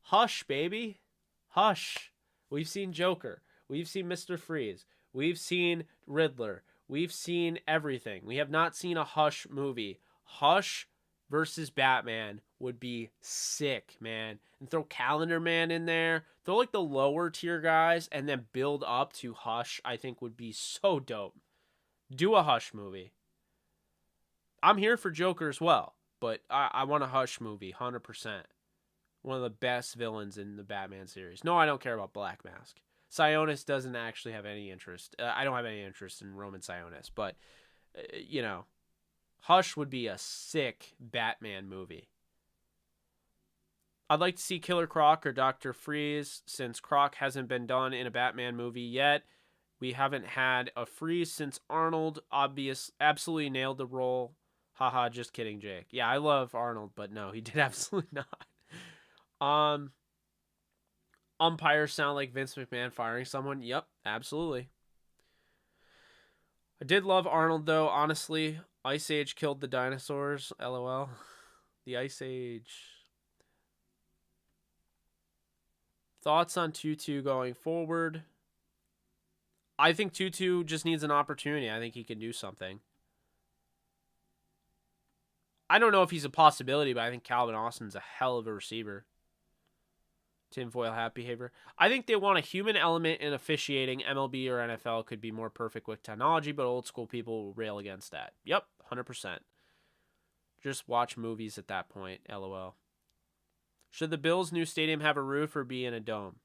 Hush, baby. Hush. We've seen Joker. We've seen Mr. Freeze. We've seen Riddler. We've seen everything. We have not seen a Hush movie. Hush versus Batman would be sick, man. And throw Calendar Man in there. Throw the lower tier guys and then build up to Hush, I think would be so dope. Do a Hush movie. I'm here for Joker as well, but I want a Hush movie, 100%. One of the best villains in the Batman series. No, I don't care about Black Mask. Sionis doesn't actually have any interest. I don't have any interest in Roman Sionis, but, Hush would be a sick Batman movie. I'd like to see Killer Croc or Dr. Freeze, since Croc hasn't been done in a Batman movie yet. We haven't had a Freeze since Arnold absolutely nailed the role. Haha, just kidding, Jake. Yeah, I love Arnold, but no, he did absolutely not. Umpires sound like Vince McMahon firing someone. Yep, absolutely. I did love Arnold, though, honestly. Ice Age killed the dinosaurs. LOL. The Ice Age. Thoughts on Tutu going forward? I think Tutu just needs an opportunity. I think he can do something. I don't know if he's a possibility, but I think Calvin Austin's a hell of a receiver. Tinfoil hat behavior. I think they want a human element in officiating. MLB or NFL could be more perfect with technology, but old school people will rail against that. Yep, 100%. Just watch movies at that point. LOL. Should the Bills' new stadium have a roof or be in a dome?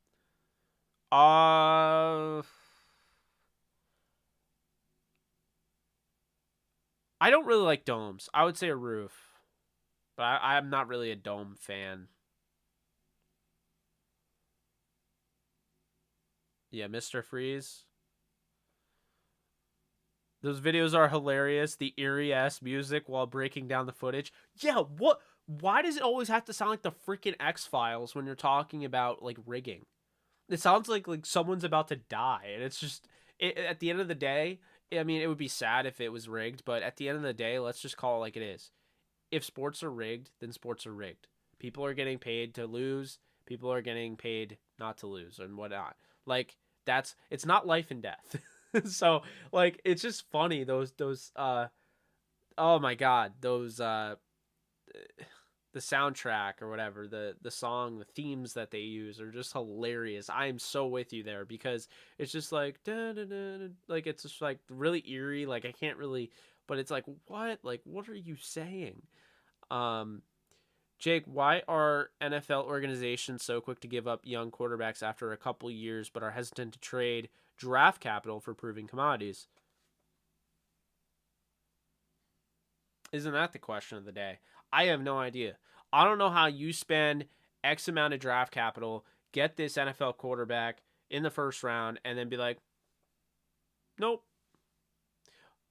I don't really like domes. I would say a roof, but I'm not really a dome fan. Yeah, Mr. Freeze. Those videos are hilarious. The eerie-ass music while breaking down the footage. Yeah, what? Why does it always have to sound like the freaking X-Files when you're talking about, rigging? It sounds like someone's about to die, and it's just at the end of the day. I mean, it would be sad if it was rigged, but at the end of the day, let's just call it like it is. If sports are rigged, then sports are rigged. People are getting paid to lose. People are getting paid not to lose and whatnot. Like it's not life and death. So like it's just funny those oh my god those the soundtrack or whatever, the song, the themes that they use are just hilarious. I am so with you there because it's just like like it's just like really eerie. Like I can't really, but it's like what are you saying? Um, Jake, why are NFL organizations so quick to give up young quarterbacks after a couple years, but are hesitant to trade draft capital for proven commodities? Isn't that the question of the day? I have no idea. I don't know how you spend X amount of draft capital, get this NFL quarterback in the first round, and then be like, nope.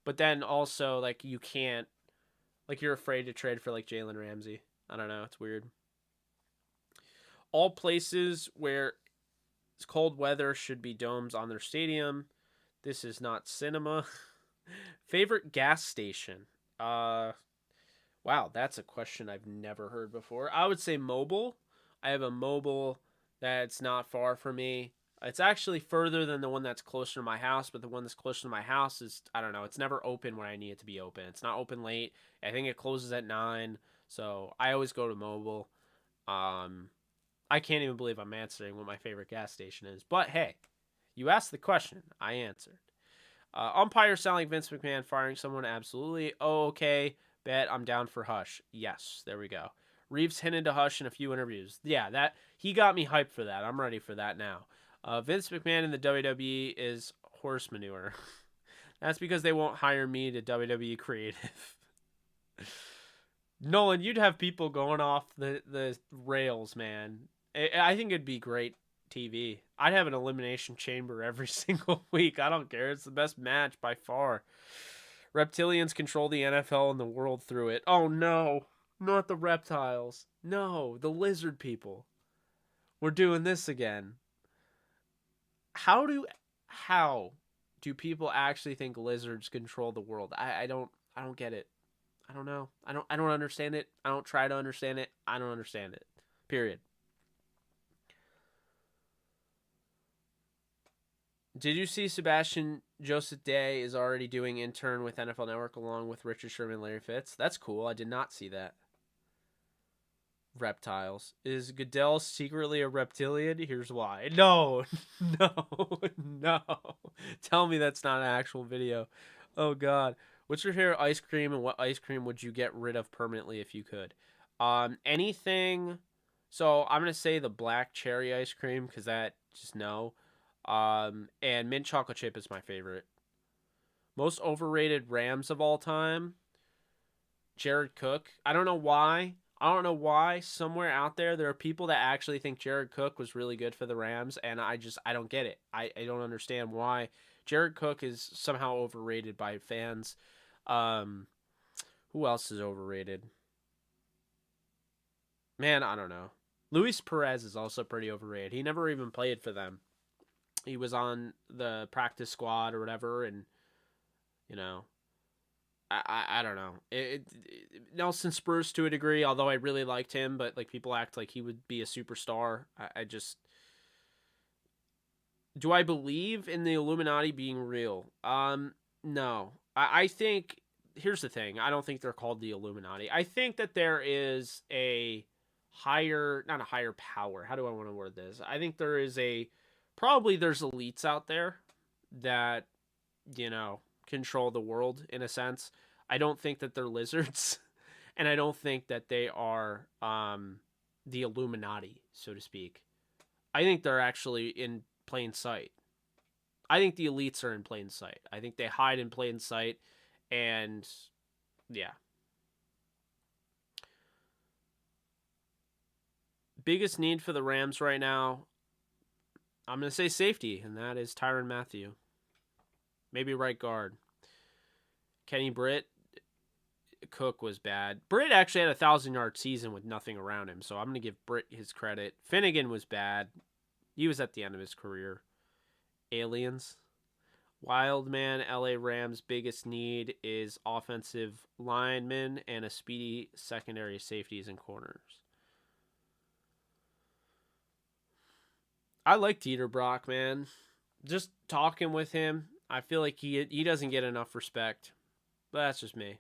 But then also, like, you can't, like, you're afraid to trade for, like, Jalen Ramsey. I don't know. It's weird. All places where it's cold weather should be domes on their stadium. This is not cinema. Favorite gas station? Wow, that's a question I've never heard before. I would say mobile. I have a mobile that's not far from me. It's actually further than the one that's closer to my house, but the one that's closer to my house is, I don't know, it's never open when I need it to be open. It's not open late. I think it closes at 9, so I always go to mobile. I can't even believe I'm answering what my favorite gas station is. But hey, you asked the question. I answered. Umpire sounding Vince McMahon firing someone? Absolutely. Oh, okay. Bet I'm down for Hush. Yes, there we go. Reeves hinted to Hush in a few interviews. Yeah, that he got me hyped for that. I'm ready for that now. Vince McMahon in the WWE is horse manure. That's because they won't hire me to WWE creative. Nolan, you'd have people going off the rails, man. I think it'd be great TV. I'd have an elimination chamber every single week. I don't care. It's the best match by far. Reptilians control the NFL and the world through it. Oh no, not the reptiles. No, the lizard people. We're doing this again. How do people actually think lizards control the world? I don't get it. I don't know. I don't understand it. I don't try to understand it. I don't understand it. Period. Did you see Sebastian Joseph Day is already doing intern with NFL Network along with Richard Sherman and Larry Fitz? That's cool. I did not see that. Reptiles. Is Goodell secretly a reptilian? Here's why. No, no, no. Tell me that's not an actual video. Oh, God. What's your favorite ice cream and what ice cream would you get rid of permanently if you could? Anything. So I'm going to say the black cherry ice cream because that just no. And mint chocolate chip is my favorite. Most overrated Rams of all time. Jared Cook. I don't know why. I don't know why. Somewhere out there are people that actually think Jared Cook was really good for the Rams, and I don't get it. I don't understand why Jared Cook is somehow overrated by fans. Who else is overrated? Man, I don't know. Luis Perez is also pretty overrated. He never even played for them. He was on the practice squad or whatever, and you know, I don't know. Nelson Spurs to a degree, although I really liked him, but like people act like he would be a superstar. I just do I believe in the Illuminati being real? No. I think here's the thing. I don't think they're called the Illuminati. I think that there is a higher, not a higher power. How do I want to word this? I think there is probably there's elites out there that, control the world in a sense. I don't think that they're lizards, and I don't think that they are the Illuminati, so to speak. I think they're actually in plain sight. I think the elites are in plain sight. I think they hide in plain sight, and yeah. Biggest need for the Rams right now, I'm going to say safety, and that is Tyrann Mathieu. Maybe right guard. Kenny Britt, Cook was bad. Britt actually had a 1,000-yard season with nothing around him, so I'm going to give Britt his credit. Finnegan was bad. He was at the end of his career. Aliens. Wildman, LA Rams' biggest need is offensive linemen and a speedy secondary safeties and corners. I like Dieter Brock, man. Just talking with him, I feel like he doesn't get enough respect. But that's just me.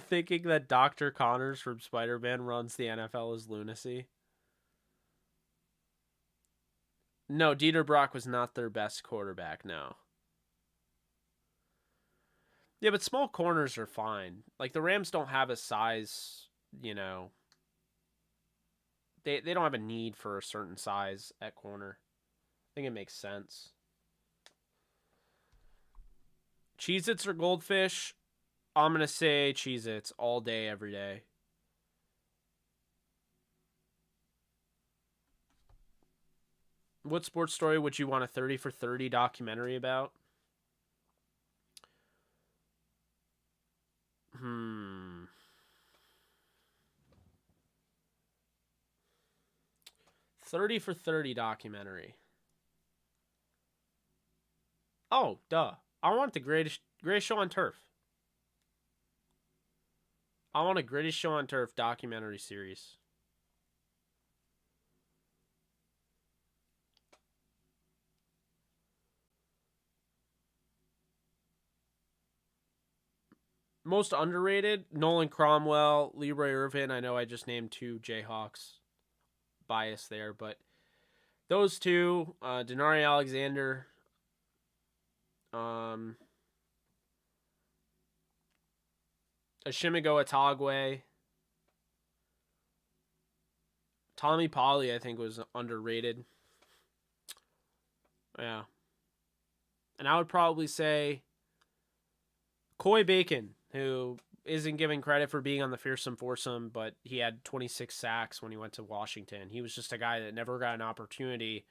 Thinking that Dr. Connors from Spider-Man runs the NFL is lunacy. No, Dieter Brock was not their best quarterback, no. Yeah, but small corners are fine. Like, the Rams don't have a size, you know. They don't have a need for a certain size at corner. I think it makes sense. Cheez-Its or Goldfish? I'm going to say Cheez-Its all day, every day. What sports story would you want a 30 for 30 documentary about? 30 for 30 documentary. Oh, duh. I want the greatest show on turf. I want a greatest show on turf documentary series. Most underrated, Nolan Cromwell, Leroy Irvin. I know I just named two Jayhawks. Bias there, but those two, Denari Alexander, Ashimigo Atagwe, Tommy Polly, I think was underrated. Yeah. And I would probably say Coy Bacon, who isn't given credit for being on the fearsome foursome, but he had 26 sacks when he went to Washington. He was just a guy that never got an opportunity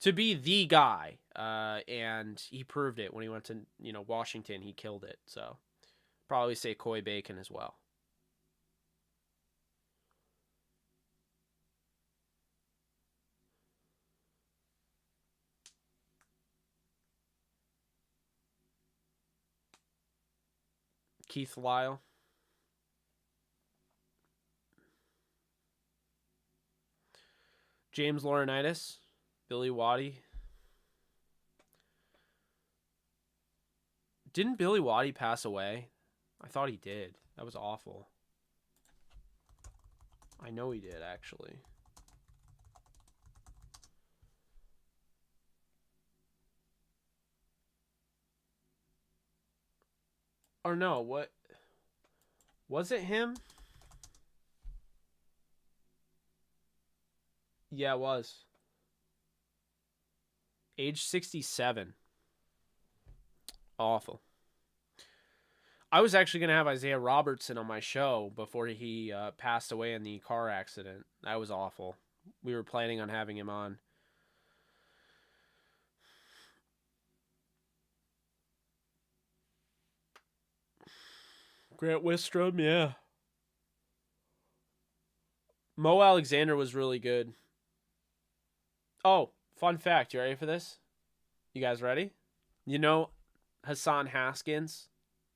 to be the guy, and he proved it when he went to Washington. He killed it. So probably say Coy Bacon as well. Keith Lyle. James Laurinaitis. Billy Waddy. Didn't Billy Waddy pass away? I thought he did. That was awful. I know he did, actually. Or no, what? Was it him? Yeah, it was. Age 67. Awful. I was actually going to have Isaiah Robertson on my show before he passed away in the car accident. That was awful. We were planning on having him on. Grant Wistrom, yeah. Mo Alexander was really good. Oh, fun fact. You ready for this? You guys ready? You know Hassan Haskins,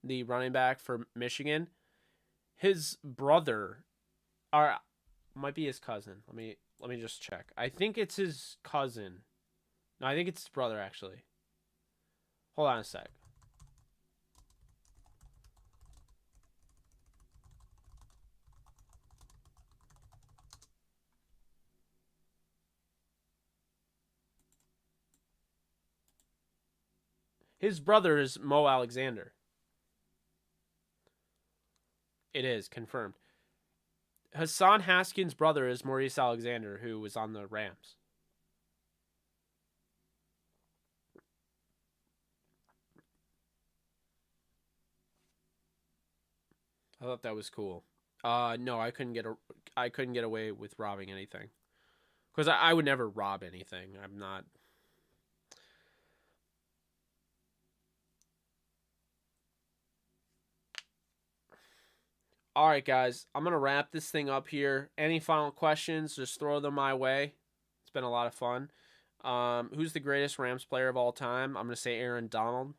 the running back for Michigan? His brother, or might be his cousin. Let me just check. I think it's his cousin. No, I think it's his brother, actually. Hold on a sec. His brother is Mo Alexander. It is confirmed. Hassan Haskins' brother is Maurice Alexander, who was on the Rams. I thought that was cool. No, I couldn't get away with robbing anything, because I would never rob anything. I'm not. All right, guys, I'm gonna wrap this thing up here. Any final questions? Just throw them my way. It's been a lot of fun. Who's the greatest Rams player of all time? I'm gonna say Aaron Donald.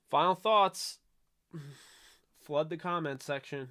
Final thoughts. Flood the comment section.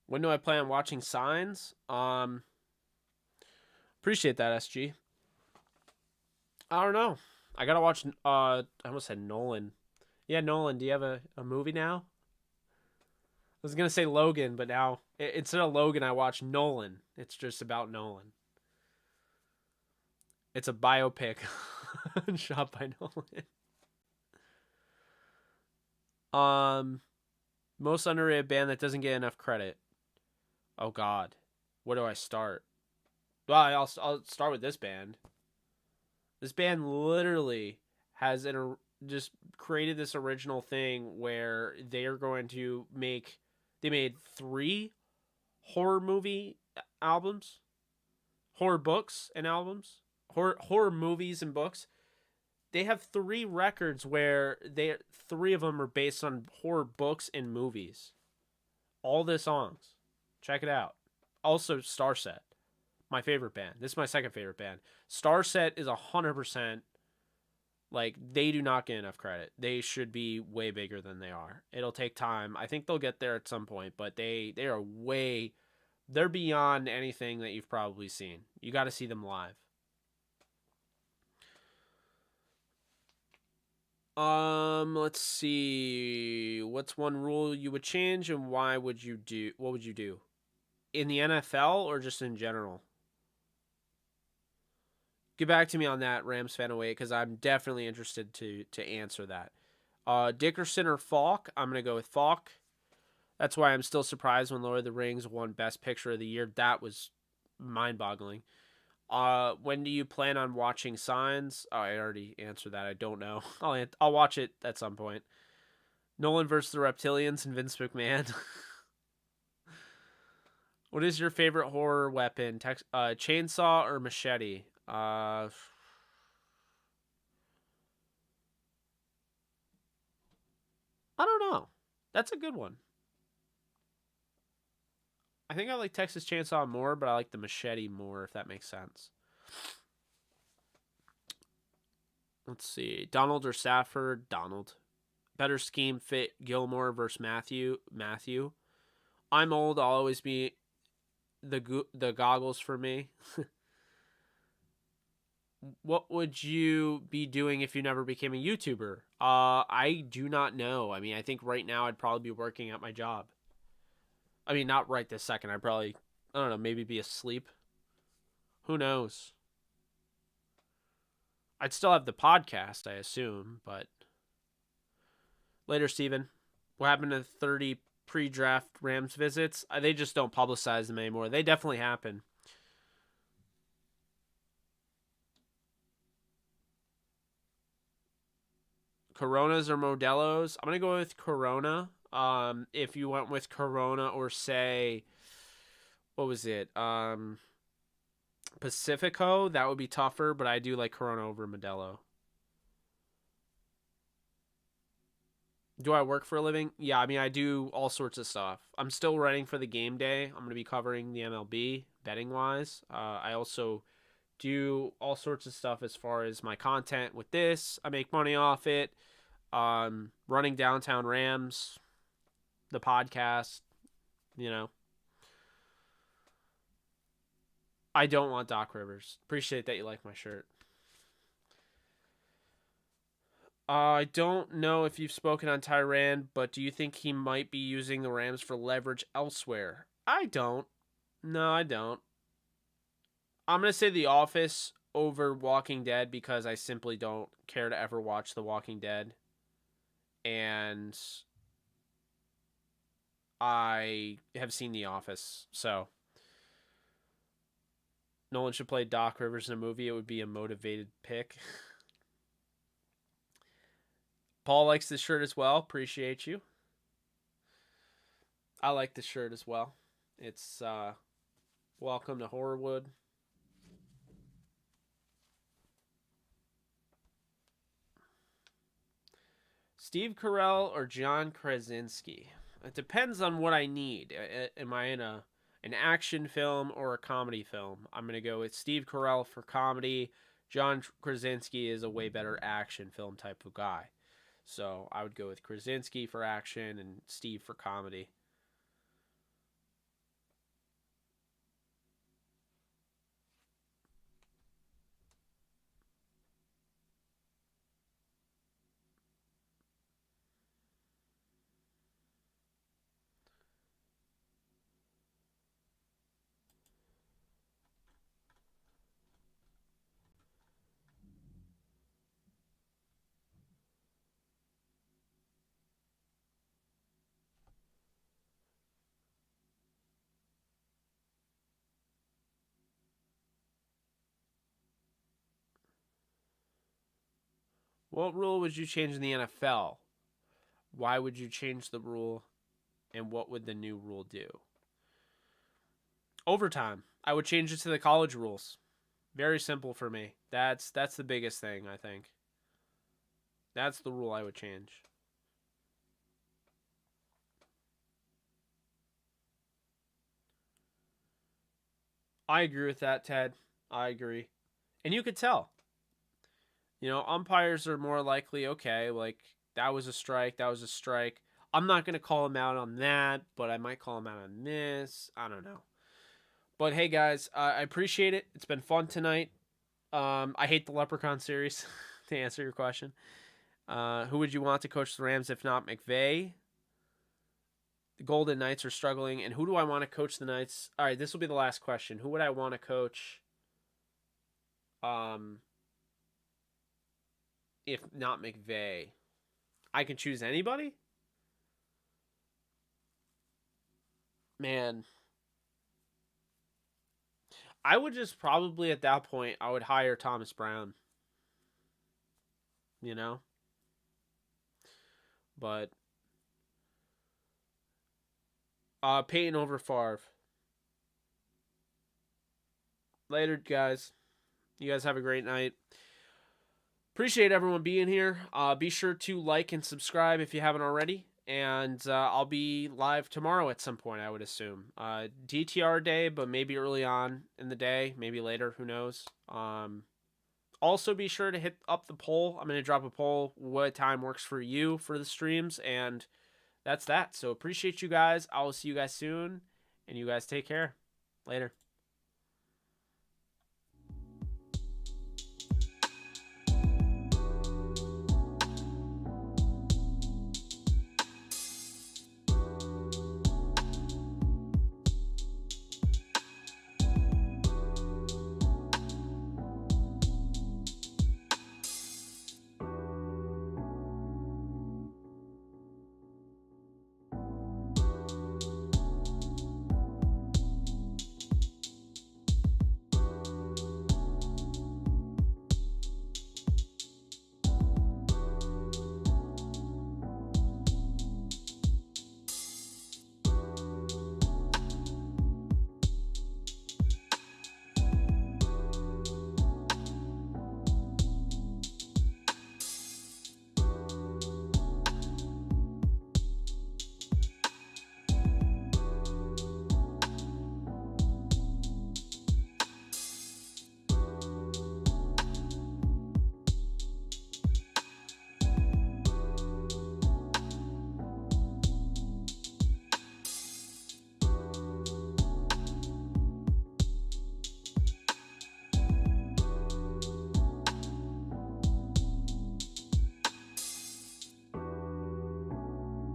When do I plan on watching Signs? Appreciate that, SG. I don't know. I gotta watch. I almost said Nolan. Yeah, Nolan. Do you have a movie now? I was gonna say Logan, but now instead of Logan, I watch Nolan. It's just about Nolan. It's a biopic shot by Nolan. Most underrated band that doesn't get enough credit. Oh God, where do I start? Well, I'll start with this band. This band literally has just created this original thing where they are going to make. They made 3 horror movie albums, horror books and albums, horror movies and books. They have 3 records where 3 of them are based on horror books and movies. All the songs. Check it out. Also, Starset, my favorite band. This is my second favorite band. Starset is 100%. Like, they do not get enough credit. They should be way bigger than they are. It'll take time. I think they'll get there at some point, but they are way. They're beyond anything that you've probably seen. You got to see them live. Let's see. What's one rule you would change and why would you do? What would you do? In the NFL or just in general? Get back to me on that, Rams fan away, because I'm definitely interested to answer that. Dickerson or Falk? I'm gonna go with Falk. That's why I'm still surprised when Lord of the Rings won Best Picture of the Year. That was mind-boggling. When do you plan on watching Signs? Oh, I already answered that. I don't know. I'll watch it at some point. Nolan versus the Reptilians and Vince McMahon. What is your favorite horror weapon? Chainsaw or machete? I don't know. That's a good one. I think I like Texas Chainsaw more, but I like the machete more, if that makes sense. Let's see. Donald or Safford? Donald. Better scheme fit Gilmore versus Mathieu? Mathieu. I'm old. I'll always be the goggles for me. What would you be doing if you never became a YouTuber? I do not know. I mean, I think right now I'd probably be working at my job. I mean, not right this second. I'd probably, I don't know, maybe be asleep. Who knows? I'd still have the podcast, I assume, but later, Steven. What happened to 30 pre-draft Rams visits? They just don't publicize them anymore. They definitely happen. Coronas or Modelo's? I'm gonna go with Corona. If you went with Corona or say, what was it? Pacifico, that would be tougher, but I do like Corona over Modelo. Do I work for a living? Yeah, I mean, I do all sorts of stuff. I'm still writing for the game day. I'm going to be covering the MLB betting wise. I also do all sorts of stuff as far as my content with this. I make money off it. Running Downtown Rams, the podcast, you know. I don't want Doc Rivers. Appreciate that you like my shirt. I don't know if you've spoken on Tyrann, but do you think he might be using the Rams for leverage elsewhere? I don't. No, I don't. I'm going to say The Office over Walking Dead because I simply don't care to ever watch The Walking Dead. And I have seen The Office, so Nolan should play Doc Rivers in a movie. It would be a motivated pick. Paul likes this shirt as well. Appreciate you. I like this shirt as well. It's welcome to Horrorwood. Steve Carell or John Krasinski? It depends on what I need. Am I in an action film or a comedy film? I'm going to go with Steve Carell for comedy. John Krasinski is a way better action film type of guy. So I would go with Krasinski for action and Steve for comedy. What rule would you change in the NFL? Why would you change the rule? And what would the new rule do? Overtime. I would change it to the college rules. Very simple for me. That's the biggest thing, I think. That's the rule I would change. I agree with that, Ted. I agree. And you could tell. Umpires are more likely, okay, like, that was a strike, that was a strike. I'm not going to call him out on that, but I might call him out on this. I don't know. But hey, guys, I appreciate it. It's been fun tonight. I hate the Leprechaun series, to answer your question. Who would you want to coach the Rams if not McVay? The Golden Knights are struggling. And who do I want to coach the Knights? All right, this will be the last question. Who would I want to coach if not McVay? I can choose anybody? Man. I would just probably, at that point, I would hire Thomas Brown. You know? But Peyton over Favre. Later, guys. You guys have a great night. Appreciate everyone being here. Be sure to like and subscribe if you haven't already. And I'll be live tomorrow at some point, I would assume. DTR day, but maybe early on in the day, maybe later, who knows. Also, be sure to hit up the poll. I'm going to drop a poll, what time works for you for the streams, and that's that. So appreciate you guys. I will see you guys soon, and you guys take care. Later.